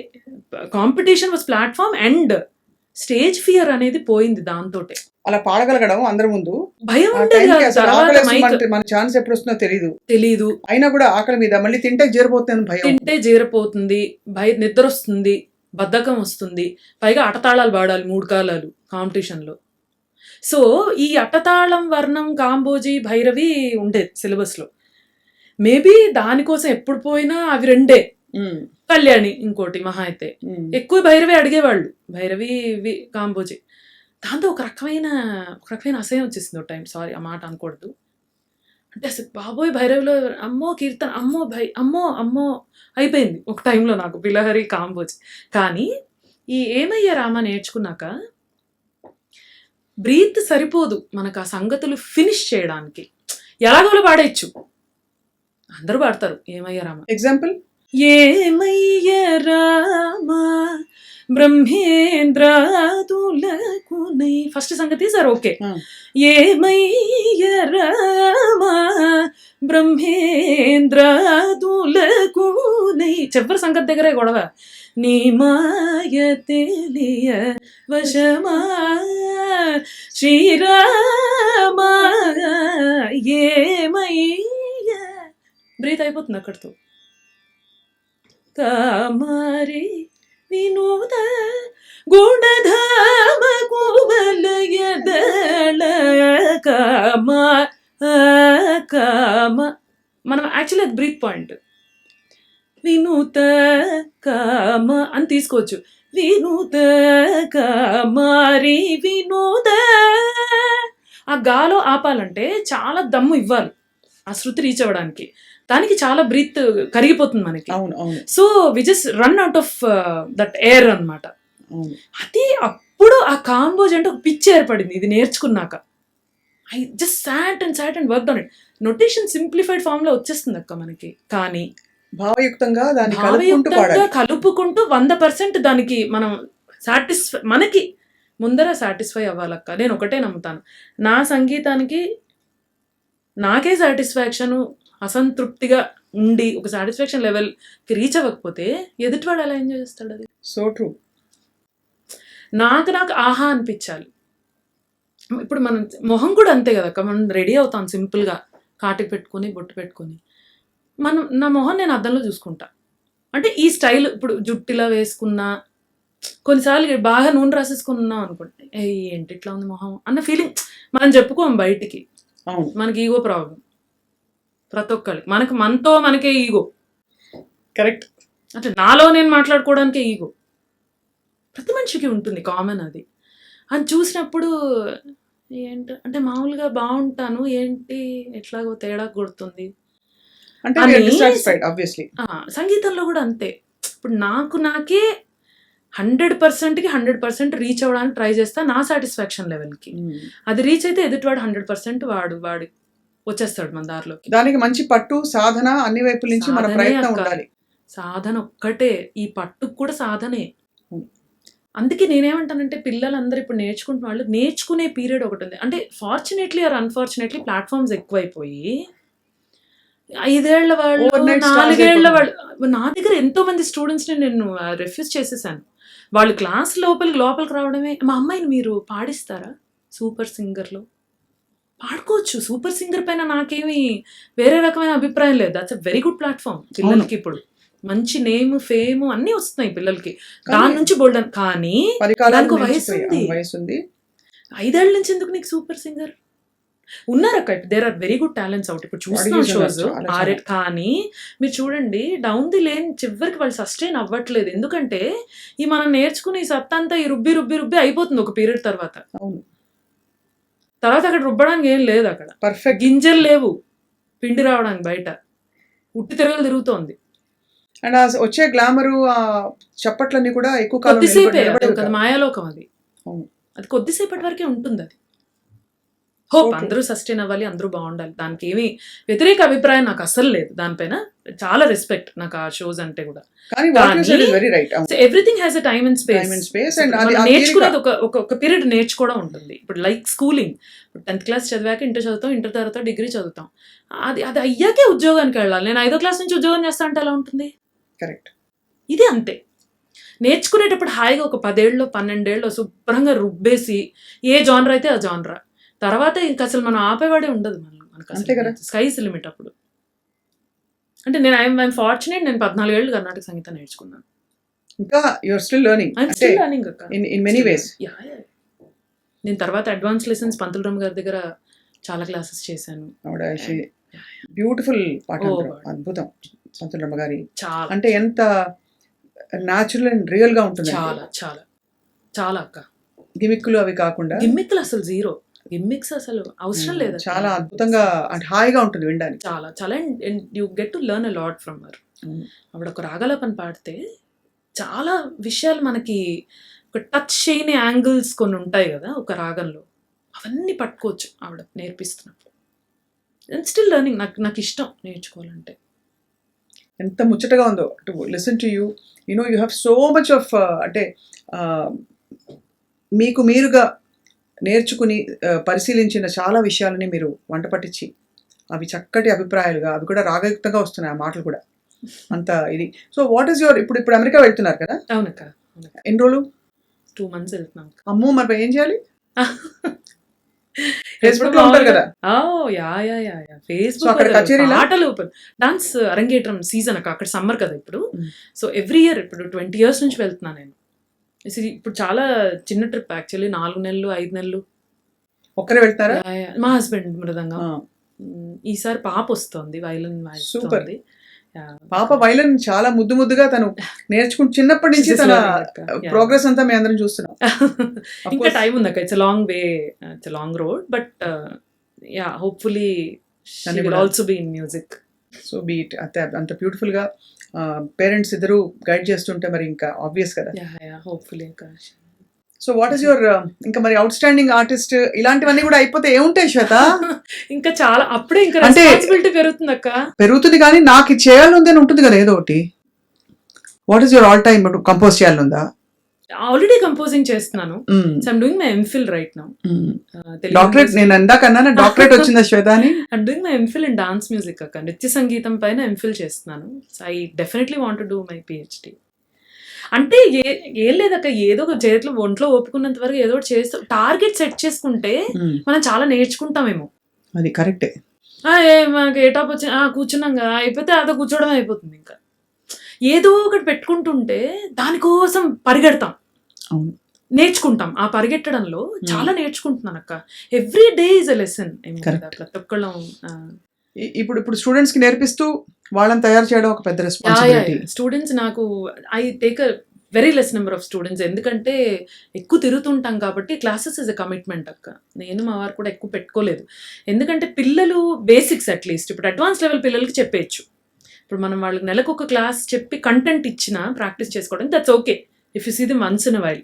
Competition was platform and stage fear అనేది పోయింది దాంతో. అలా పాడగలగడం అందరి ముందు భయం మన ఛాన్స్ ఎప్పుడు వస్తుందో తెలీదు. అయినా కూడా ఆకలి మీద మళ్ళీ తింటే జీరపోతుంది, నిద్ర వస్తుంది, బద్ధకం వస్తుంది, పైగా అటతాళాలు పాడాలి 3 కాలాలు కాంపిటీషన్లో. సో ఈ అటతాళం, వర్ణం, కాంబోజీ, భైరవి ఉండేది సిలబస్లో. మేబీ దానికోసం ఎప్పుడు పోయినా అవి 2 కళ్యాణి ఇంకోటి మహా అయితే. ఎక్కువ భైరవి అడిగేవాళ్ళు, భైరవి ఇవి కాంబోజీ. దాంతో ఒక రకమైన అసహ్యం వచ్చేసింది ఒక టైం. సారీ ఆ మాట అనకూడదు. అంటే అసలు బాబోయ్ భైరవిలో అమ్మో కీర్తన, అమ్మో అమ్మో అయిపోయింది ఒక టైంలో నాకు బిలహరి, కాంబోజీ. కానీ ఈ ఏమయ్యా రామా నేర్చుకున్నాక బ్రీత్ సరిపోదు మనకు ఆ సంగతులు ఫినిష్ చేయడానికి. ఎలాగోలో పాడేయచ్చు, అందరూ పాడతారు ఏమయ్యా రామా. ఎగ్జాంపుల్, ఏమయ్యా రామా బ్రహ్మేంద్రాదులకునై, ఫస్ట్ సంగతి సార్ ఓకే. ఏమయ్యా రామా బ్రహ్మేంద్రాదులకునై, చివరి సంగతి దగ్గరే గొడవ. నీ మాయ తెలియ వశమా శ్రీరామా ఏమయ్యా, బ్రీత్ అయిపోతుంది అక్కడితో. కామారి వినోద గుణధామ కువలయదళ కామ కామ. మనం యాక్చువల్లీ అది బ్రీత్ పాయింట్. వినూత కామ అని తీసుకోవచ్చు. వినూత కామారి వినోద, ఆ గాలో ఆపాలంటే చాలా దమ్ము ఇవ్వాలి ఆ శృతి రీచ్ అవ్వడానికి. దానికి చాలా బ్రీత్ కరిగిపోతుంది మనకి. So we just run out of that air అనమాట. అది అప్పుడు ఆ కాంబోజ్ అంటే ఒక పిచ్చి ఏర్పడింది ఇది నేర్చుకున్నాక. I just sat and work on it. Notation simplified form లో వచ్చేస్తుంది అక్క మనకి, కానీ భావయుక్తంగా కలుపుకుంటూ 100% దానికి మనం మనకి ముందర సాటిస్ఫై అవ్వాలక్క. నేను ఒకటే నమ్ముతాను, నా సంగీతానికి నాకే సాటిస్ఫాక్షను అసంతృప్తిగా ఉండి ఒక సాటిస్ఫాక్షన్ లెవెల్కి రీచ్ అవ్వకపోతే ఎదుటివాడు ఎలా ఎంజాయ్ చేస్తాడు? అది సో ట్రూ. నాకు ఆహా అనిపించాలి. ఇప్పుడు మనం మొహం కూడా అంతే కదా, మనం రెడీ అవుతాం సింపుల్గా, కాటికి పెట్టుకొని బొట్టు పెట్టుకొని. నా మొహం నేను అద్దంలో చూసుకుంటా. అంటే ఈ స్టైల్ ఇప్పుడు జుట్టిలా వేసుకున్నా కొన్నిసార్లు బాగా నూనె రాసేసుకొని ఉన్నాం అనుకోండి, ఏంటి ఇట్లా ఉంది మొహం అన్న ఫీలింగ్ మనం చెప్పుకోం బయటికి. అవును, మనకి ఈగో ప్రాబ్లం ప్రతి ఒక్కరికి, మనతో మనకే ఈగో. కరెక్ట్. అంటే నాలో నేను మాట్లాడుకోవడానికే ఈగో ప్రతి మనిషికి ఉంటుంది, కామన్ అది. అని చూసినప్పుడు అంటే మామూలుగా బాగుంటాను, ఏంటి ఎట్లాగో తేడా కొడుతుంది అంటే అని. dissatisfied, obviously. సంగీతంలో కూడా అంతే. ఇప్పుడు నాకే 100%కి 100% రీచ్ అవ్వడానికి ట్రై చేస్తా నా సాటిస్ఫాక్షన్ లెవెల్కి. అది రీచ్ అయితే ఎదుటివాడు 100% వాడి వచ్చేస్తాడు మన దారిలోకి. దానికి మంచి పట్టు, సాధన అన్ని వైపుల నుంచి మన సాధనే ప్రయత్నం అక్క. ఉండాలి. సాధన ఒక్కటే, ఈ పట్టుకు కూడా సాధనే. అందుకే నేనేమంటానంటే పిల్లలందరూ ఇప్పుడు నేర్చుకుంటున్న వాళ్ళు నేర్చుకునే పీరియడ్ ఒకటి ఉంది. అంటే ఫార్చునేట్లీ ఆర్ అన్ఫార్చునేట్లీ ప్లాట్ఫామ్స్ ఎక్కువైపోయి 5 ఏళ్ల వాళ్ళు, Overnight stars 4 ఏళ్ల అయిపోతుంది. వాళ్ళు, నా దగ్గర ఎంతో మంది స్టూడెంట్స్ని నేను రిఫ్యూజ్ చేసేసాను. వాళ్ళు క్లాస్ లోపలికి రావడమే, మా అమ్మాయిని మీరు పాడిస్తారా సూపర్ సింగర్లో? పాడుకోవచ్చు, సూపర్ సింగర్ పైన నాకేమి వేరే రకమైన అభిప్రాయం లేదు. That's a very good platform పిల్లలకి. ఇప్పుడు మంచి నేమ్, ఫేమ్ అన్నీ వస్తున్నాయి పిల్లలకి, దాని నుంచి బోల్డన్. కానీ దానికి వయసు ఉంది. 5 ఏళ్ల నుంచి ఎందుకు నీకు సూపర్ సింగర్? ఉన్నారక్క, there are very good talents out. ఇప్పుడు చూస్తున్నాం షోస్. కానీ మీరు చూడండి, డౌన్ ది లేన్ చివరికి వాళ్ళు సస్టైన్ అవ్వట్లేదు. ఎందుకంటే ఈ మనం నేర్చుకుని ఈ సత్తా అంతా ఈ రుబ్బి అయిపోతుంది ఒక పీరియడ్ తర్వాత. అక్కడ రుబ్బడానికి ఏం లేదు, అక్కడ పర్ఫెక్ట్ గింజలు లేవు పిండి రావడానికి, బయట ఉట్టి తిరగలు. అండ్ వచ్చే గ్లామరు, చప్పట్లన్నీ కూడా ఎక్కువ కాలం కొద్దిసేపే, నిలబడేవి అది కాదు. మాయాలోకం. అది కొద్దిసేపటి వరకే ఉంటుంది. అది హోప్ అందరూ సస్టైన్ అవ్వాలి, అందరూ బాగుండాలి. దానికి ఏమి వ్యతిరేక అభిప్రాయం నాకు అసలు లేదు. దానిపైన చాలా రెస్పెక్ట్ నాకు ఆ షోస్ అంటే కూడా. కానీ what you said is very right. Everything has a time and space. నేర్చుకునేది ఒక పీరియడ్ నేర్చుకోవడం ఉంటుంది. ఇప్పుడు లైక్ స్కూలింగ్, ఇప్పుడు 10th క్లాస్ చదివాక ఇంటర్ చదువుతాం, ఇంటర్ తర్వాత డిగ్రీ చదువుతాం. అది అయ్యాకే ఉద్యోగానికి వెళ్ళాలి. నేను 5వ క్లాస్ నుంచి ఉద్యోగం చేస్తా అంటే ఎలా ఉంటుంది? కరెక్ట్. ఇది అంతే. నేర్చుకునేటప్పుడు హాయిగా ఒక 10 ఏళ్ళు 12 ఏళ్ళు శుభ్రంగా రుబ్బేసి ఏ జానర్ అయితే ఆ జానరా, తర్వాత ఇంకా అసలు మనం ఆపేవాడే ఉండదు. మనకు స్కైస్ లిమిట్ అప్పుడు. అంటే ఐఎమ్ ఫార్చునేట్, నేను 14 ఏళ్ళు కర్ణాటక సంగీతం నేర్చుకున్నాను. ఇంకా you are still learning. I'm still learning అక్క, ఇన్ మెనీ వేస్. నేను తర్వాత అడ్వాన్స్ లెసన్స్ పంతులరామ్ గారి దగ్గర చాలా క్లాసెస్ చేశాను. బ్యూటిఫుల్ పాట, అద్భుతం. పంతులరామ్ గారి చాలా అంటే ఎంత న్యాచురల్ అండ్ రియల్ గా ఉంటుంది. చాలా చాలా చాలా అక్క. గిమిక్కులు అవి కాకుండా, గిమ్మిక్లు అసలు జీరో, గిమ్మిక్స్ అసలు అవసరం లేదు. చాలా అద్భుతంగా అంటే హాయిగా ఉంటుంది వినడానికి. చాలా చాలా and you get to learn a lot from her. ఆవిడ ఒక రాగలాపన పాడితే చాలా విషయాలు మనకి ఒక టచ్ చేయని యాంగిల్స్ కొన్ని ఉంటాయి కదా ఒక రాగంలో, అవన్నీ పట్టుకోవచ్చు ఆవిడ నేర్పిస్తున్నప్పుడు. And still learning. నాకు ఇష్టం నేర్చుకోవాలంటే. ఎంత ముచ్చటగా ఉందో to listen to you. You have so much of అంటే మీకు మీరుగా నేర్చుకుని పరిశీలించిన చాలా విషయాలని మీరు వంట పట్టించి అవి చక్కటి అభిప్రాయాలుగా, అవి కూడా రాగయుక్తంగా వస్తున్నాయి ఆ మాటలు కూడా. అంత ఇది. సో వాట్ ఈస్ యువర్, ఇప్పుడు అమెరికా వెళ్తున్నారు కదా? అవునక్క. ఎన్ని రోజులు? 2 months వెళ్తున్నాం. అమ్మో, మరి ఏం చేయాలి? ఫేస్బుక్ లో ఉంటారు కదా? ఫేస్బుక్ పాటలు, డాన్స్ అరంగేట్రం సీజన్ అక్కడ సమ్మర్ కదా ఇప్పుడు. సో ఎవ్రీ ఇయర్ ఇప్పుడు 20 years నుంచి వెళ్తున్నాను నేను. ఇప్పుడు చాలా చిన్న ట్రిప్ యాక్చువల్లీ, 4 నెలలు 5 నెలలు. ఒక్కరే వెళ్తారా? మా హస్బెండ్ మృదంగా. ఈసారి పాప వస్తుంది, వైలిన్ వాయిస్తుంది. పాప వైలిన్ చాలా ముద్దుగా తను నేర్చుకుంటూ చిన్నప్పటి నుంచి తన ప్రోగ్రెస్ అంతా మేము అందరం చూస్తున్నాం. ఇంకా టైం ఉంది అక్క. It's long way, it's long road, but yeah hopefully she will also be in music. So be it. అంత బ్యూటిఫుల్ గా పేరెంట్స్ ఇద్దరు గైడ్ చేస్తుంటే మరి ఇంకా ఆబ్వియస్ కదా. Hopefully. So what is your ఇంకా మరి అవుట్ స్టాండింగ్ ఆర్టిస్ట్ ఇలాంటివన్నీ కూడా అయిపోతే ఏముంటాయి శ్వేత? ఇంకా చాలా అప్పుడే ఇంకా రెస్పాన్సిబిలిటీ పెరుగుతుంది అక్క. పెరుగుతుంది, కానీ నాకు ఇది చేయాలని అని ఉంటుంది కదా ఏదో ఒకటి. What is your all time compose చేయాలనుందా? ఆల్రెడీ కంపోజింగ్ చేస్తున్నాను. So I'm doing my MPhil right now. Doctorate నేను ఇందాకన్నా డాక్టరేట్ వచ్చిందా శ్వేత అని? I'm doing my MPhil in dance music అక్క. నృత్య సంగీతం పైన ఎంఫిల్ చేస్తున్నాను. So I definitely want to do my PhD. అంటే ఏం లేదక్క, ఏదో ఒక చేతిలో ఒంట్లో ఒప్పుకున్నంత వరకు ఏదో ఒకటి చేస్తూ టార్గెట్ సెట్ చేసుకుంటే మనం చాలా నేర్చుకుంటామేమో. అది కరెక్టే. మాకు ఏ టాప్ వచ్చి కూర్చున్నాగా అయిపోతే అదో కూర్చోవడం అయిపోతుంది. ఇంకా ఏదో ఒకటి పెట్టుకుంటుంటే దానికోసం పరిగెడతాం. అవును. నేర్చుకుంటాం. ఆ పరిగెట్టడంలో చాలా నేర్చుకుంటున్నాను అక్క. Every day is a lesson. Correct. ప్రతి ఒక్కళ్ళం ఇప్పుడు స్టూడెంట్స్‌కి నేర్పిస్తూ వాళ్ళని తయారు చేయడం ఒక పెద్ద రెస్పాన్సిబిలిటీ. స్టూడెంట్స్ నాకు I take a very less number of students. ఎందుకంటే ఎక్కువ తిరుగుతుంటాం కాబట్టి క్లాసెస్ ఇస్ ఎ కమిట్మెంట్ అక్క. నేను మా వారు కూడా ఎక్కువ పెట్టుకోలేదు. ఎందుకంటే పిల్లలు బేసిక్స్ అట్లీస్ట్ ఇప్పుడు అడ్వాన్స్ లెవెల్ పిల్లలకి చెప్పేయచ్చు. ఇప్పుడు మనం వాళ్ళకి నెలకు ఒక క్లాస్ చెప్పి కంటెంట్ ఇచ్చినా ప్రాక్టీస్ చేసుకోవడం that's okay if you see the ones in a while.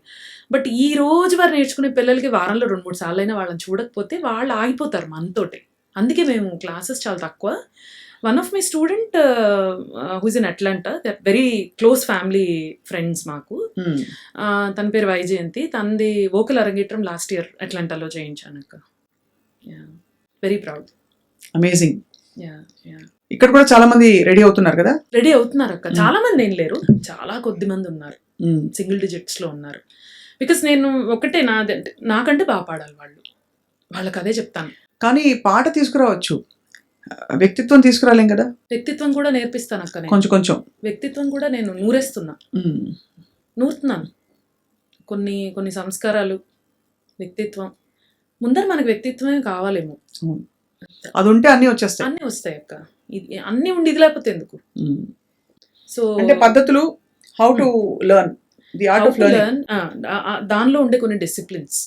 But ఈ రోజు వారు నేర్చుకునే పిల్లలకి వారంలో 2-3 సార్లు అయినా వాళ్ళని చూడకపోతే వాళ్ళు ఆగిపోతారు మనతోటి. అందుకే మేము క్లాసెస్ చాలా తక్కువ. One of my student who is in Atlanta, they are very close family friends మాకు. తన పేరు వైజయంతి. తనది వోకల్ అరంగేట్రం లాస్ట్ ఇయర్ అట్లాంటాలో చేయించాను అక్క. Very proud. Amazing. Yeah yeah ఇక్కడ కూడా చాలా మంది రెడీ అవుతున్నారు కదా. రెడీ అవుతున్నారు అక్క. చాలా మంది ఏం లేరు, చాలా కొద్ది మంది ఉన్నారు, సింగిల్ డిజిట్స్ లో ఉన్నారు. బికాస్ నేను ఒకటే నాకంటే బాగా పాడాలి వాళ్ళు, వాళ్ళకి అదే చెప్తాను. కానీ పాట తీసుకురావచ్చు, వ్యక్తిత్వం తీసుకురాలేం కదా. వ్యక్తిత్వం కూడా నేర్పిస్తాను అక్క. కొంచెం కొంచెం వ్యక్తిత్వం కూడా నేను నూరుతున్నాను. కొన్ని కొన్ని సంస్కారాలు, వ్యక్తిత్వం. ముందర మనకు వ్యక్తిత్వమే కావాలేమో. అది ఉంటే అన్నీ వచ్చేస్తాయి. అన్నీ వస్తాయి అక్క. అన్నీ ఉండి ఇది లేకపోతే ఎందుకు. సో అంటే పద్ధతులు, how to learn, the art of learning, దానిలో ఉండే కొన్ని disciplines.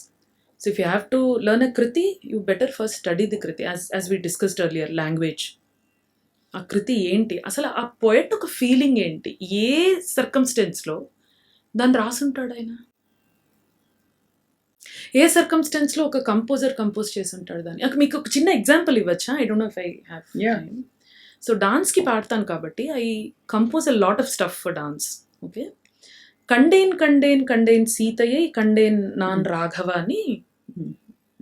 So if you have to learn a kriti, you better first study the kriti. As we discussed earlier, language. ఆ కృతి ఏంటి, అసలు ఆ పోయట్ ఒక ఫీలింగ్ ఏంటి, ఏ సర్కమ్స్టెన్స్లో దాన్ని రాసుంటాడు ఆయన, ఏ సర్కమ్స్టెన్స్లో ఒక కంపోజర్ కంపోజ్ చేసి ఉంటాడు దాన్ని. మీకు ఒక చిన్న ఎగ్జాంపుల్ ఇవ్వచ్చా? I don't know if I have time. So డాన్స్కి పాడతాను కాబట్టి I compose a lot of stuff for dance. Okay, కండేన్ కండేన్ కండేన్ సీతయ్య కండేన్ నాన్ రాఘవ అని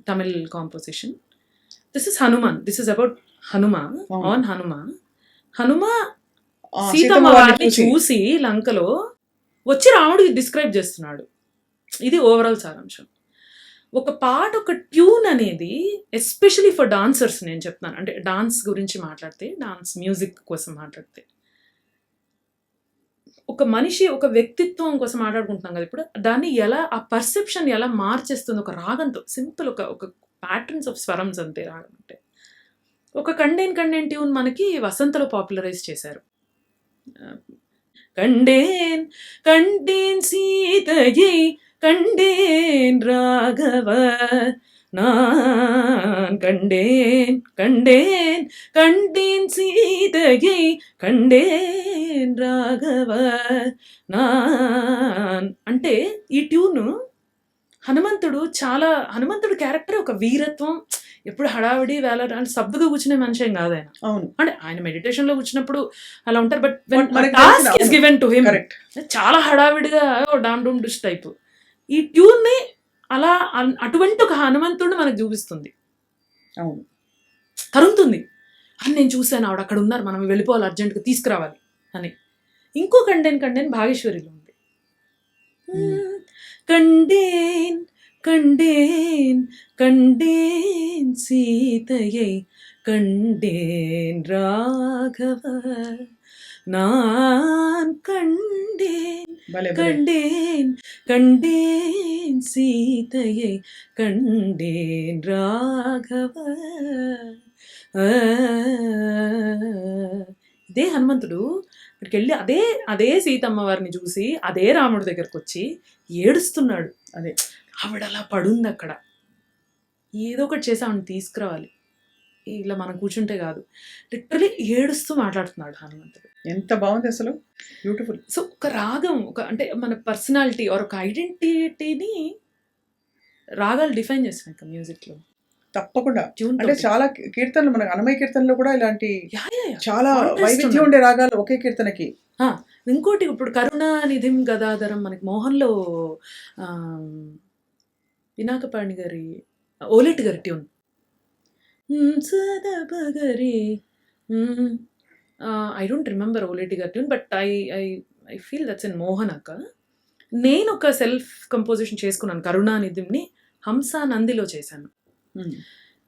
Tamil composition. This is Hanuman. This is about Hanuma. On Hanuma Seethamma వారిని చూసి లంకలో వచ్చి రాముడికి డిస్క్రైబ్ చేస్తున్నాడు. ఇది ఓవరాల్ సారాంశం. ఒక పాట, ఒక ట్యూన్ అనేది ఎస్పెషలీ ఫర్ డాన్సర్స్ నేను చెప్తాను. అంటే డాన్స్ గురించి మాట్లాడితే, డాన్స్ మ్యూజిక్ కోసం మాట్లాడితే, ఒక మనిషి ఒక వ్యక్తిత్వం కోసం మాట్లాడుకుంటున్నాం కదా ఇప్పుడు, దాన్ని ఎలా, ఆ పర్సెప్షన్ ఎలా మార్చేస్తుంది ఒక రాగంతో. సింపుల్ ఒక ప్యాటర్న్స్ ఆఫ్ స్వరమ్స్ అంతే రాగం అంటే. ఒక కండేన్ కండేన్ ట్యూన్ మనకి వసంతలో పాపులరైజ్ చేశారు. కండేన్ కండేన్ సీతయ్యై కండేన్ రాఘవ நான் కండేన్ కండేన్ కండేన్ సీతయ్యై కండేన్ రాఘవ నాన్ అంటే ఈ ట్యూను హనుమంతుడు క్యారెక్టర్ ఒక వీరత్వం, ఎప్పుడు హడావిడి వేళ సబ్బుగా కూర్చునే మనిషి ఏం కాదు ఆయన. అవును, అంటే ఆయన మెడిటేషన్ లో కూర్చున్నప్పుడు అలా ఉంటారు. But task is given to him. చాలా హడావిడిగా డామ్ డూమ్ డిష్ టైప్. ఈ ట్యూన్ ని అలా అటువంటి ఒక హనుమంతుడిని మనకు చూపిస్తుంది. అవును, తరుముతుంది అని. నేను చూశాను, ఆవిడ అక్కడ ఉన్నారు, మనం వెళ్ళిపోవాలి, అర్జెంట్గా తీసుకురావాలి అని. ఇంకో కండేన్ భాగేశ్వరిలో ఉంది. కండేన్ కండేన్ కండేన్ సీతయ్యై కండేన్ రాఘవ நான் கண்டேன் கண்டேன் கண்டேன் சீதையை கண்டேன் ராఘవ. ఇదే హనుమంతుడు అక్కడికి వెళ్ళి అదే సీతమ్మ వారిని చూసి అదే రాముడి దగ్గరకు వచ్చి ఏడుస్తున్నాడు. అదే ఆవిడ అలా పడుంది అక్కడ. ఏదో ఒకటి చేసి ఆవిడని తీసుకురావాలి, ఇలా మనం కూర్చుంటే కాదు. లిటరలీ ఏడుస్తూ మాట్లాడుతున్నాడు హనుమంతుడు. ఎంత బాగుంది అసలు, బ్యూటిఫుల్. సో ఒక రాగం, అంటే మన పర్సనాలిటీ ఆర్ ఒక ఐడెంటిటీని రాగాలు డిఫైన్ చేస్తున్నాయి మ్యూజిక్లో. తప్పకుండా. అంటే చాలా కీర్తనలు, మనకు అన్నమయ్య కీర్తనలో కూడా ఇలాంటి చాలా వైవిధ్యం ఉండే రాగాలు ఒకే కీర్తనకి. ఇంకోటి ఇప్పుడు కరుణానిధిం గదాధరం మనకి మోహన్లో వినాకపాణి గారి ఓలేటి గారి ట్యూన్ సదపగరి. ఐ డోంట్ రిమెంబర్ ఓలేటి గారి tune, but I feel that's in Mohan అక్క. నేను ఒక సెల్ఫ్ కంపోజిషన్ చేసుకున్నాను కరుణానిధింని హంసా నందిలో చేశాను.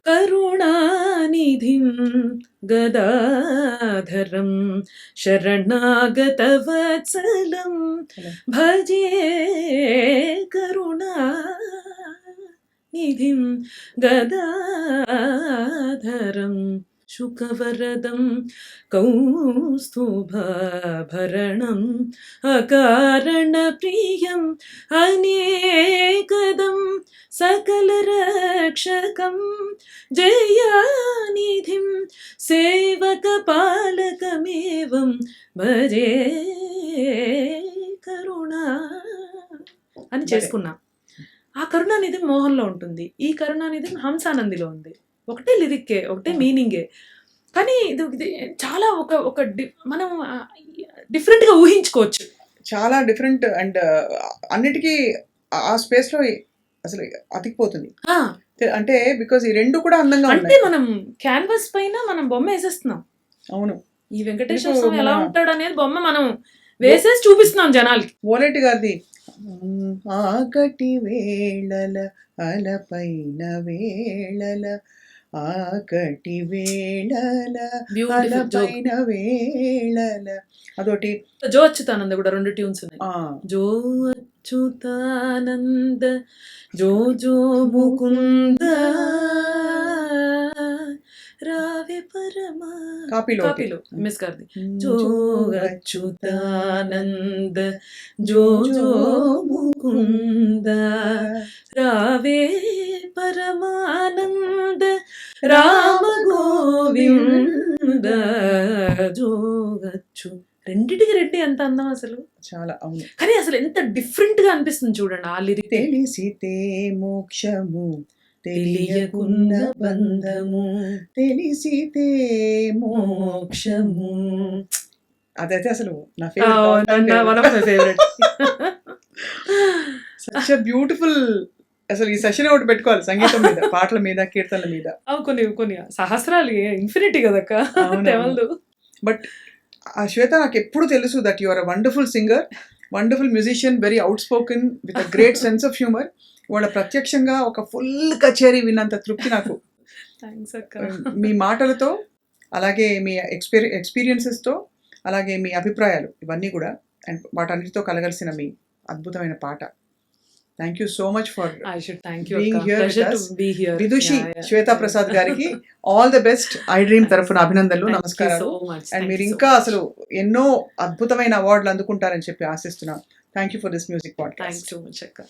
కరుణానిధిం గదాధరం శరణాగతవత్సలం భజే కరుణానిధిం గదాధరం శుకవరదం కౌస్తుభాభరణం అకారణప్రియం అనేకదం సకలరక్షకం జయానిధిం సేవకపాలకమేవం భజే కరుణా అని చేసుకున్నా. ఆ కరుణానిధి మోహన్లో ఉంటుంది, ఈ కరుణానిధి హంసానందిలో ఉంది. ఒకటే లిరిక్కే, ఒకటే మీనింగే, కానీ ఇది చాలా ఒక మనం డిఫరెంట్గా ఊహించుకోవచ్చు. చాలా డిఫరెంట్ అండ్ అన్నిటికీ ఆ స్పేస్లో అసలు అతికిపోతుంది. అంటే బికాజ్ ఈ రెండు కూడా అందంగా అంటే ఉన్నాయి. మనం క్యాన్వాస్ పైన మనం బొమ్మ వేసేస్తున్నాం. అవును, ఈ వెంకటేశ్వర స్వామి ఎలా ఉంటాడు అనేది బొమ్మ మనం వేసేసి చూపిస్తున్నాం జనాలకి. ఓలేటి గారిది ఆకటి వేళల అలపైన వేళల ఆకటి వేళల అలపైన వేళల అదొకటి. జో అచ్యుతానంద కూడా 2 ట్యూన్స్ ఉన్నాయి. జో అచ్యుతానంద జో జో ముకుంద రావే పరమా కాపీలో మిస్ గారిది. జో అచ్యుతానంద జో జో ముకుంద రావే పరమానంద రామ గోవింద జోగచ్చు. రెండిటికి రెడ్డి ఎంత అందం అసలు, చాలా. అవును, కానీ అసలు ఎంత డిఫరెంట్ గా అనిపిస్తుంది చూడండి ఆ లిరిక్. తెలిసితే మోక్షము తెలియకున్న బంధము తెలిసితే మోక్షము. అదైతే అసలు నా ఫేవరెట్. Such beautiful. అసలు ఈ సెషన్ ఒకటి పెట్టుకోవాలి సంగీతం మీద, పాటల మీద, కీర్తనల మీద. కొన్ని సహస్రాలు ఇన్ఫినిటీ కదక్క. బట్ ఆ శ్వేత నాకు ఎప్పుడు తెలుసు that you are a wonderful singer, wonderful musician, very outspoken with a great sense of humour. వాళ్ళ ప్రత్యక్షంగా ఒక ఫుల్ కచేరీ విన్నంత తృప్తి నాకు మీ మాటలతో, అలాగే మీ ఎక్స్పీరియన్సెస్తో, అలాగే మీ అభిప్రాయాలు ఇవన్నీ కూడా, అండ్ వాటన్నిటితో కలగలిసిన మీ అద్భుతమైన పాట. Thank you so much for being here with us. విదుషి Shweta Prasad గారికి all the best. I dream తరఫున అభినందనలు, నమస్కారాలు. అండ్ మీరు ఇంకా అసలు ఎన్నో అద్భుతమైన అవార్డులు అందుకుంటారని చెప్పి ఆశిస్తున్నాను. Thank you for this music podcast. Thank you so much అక్క.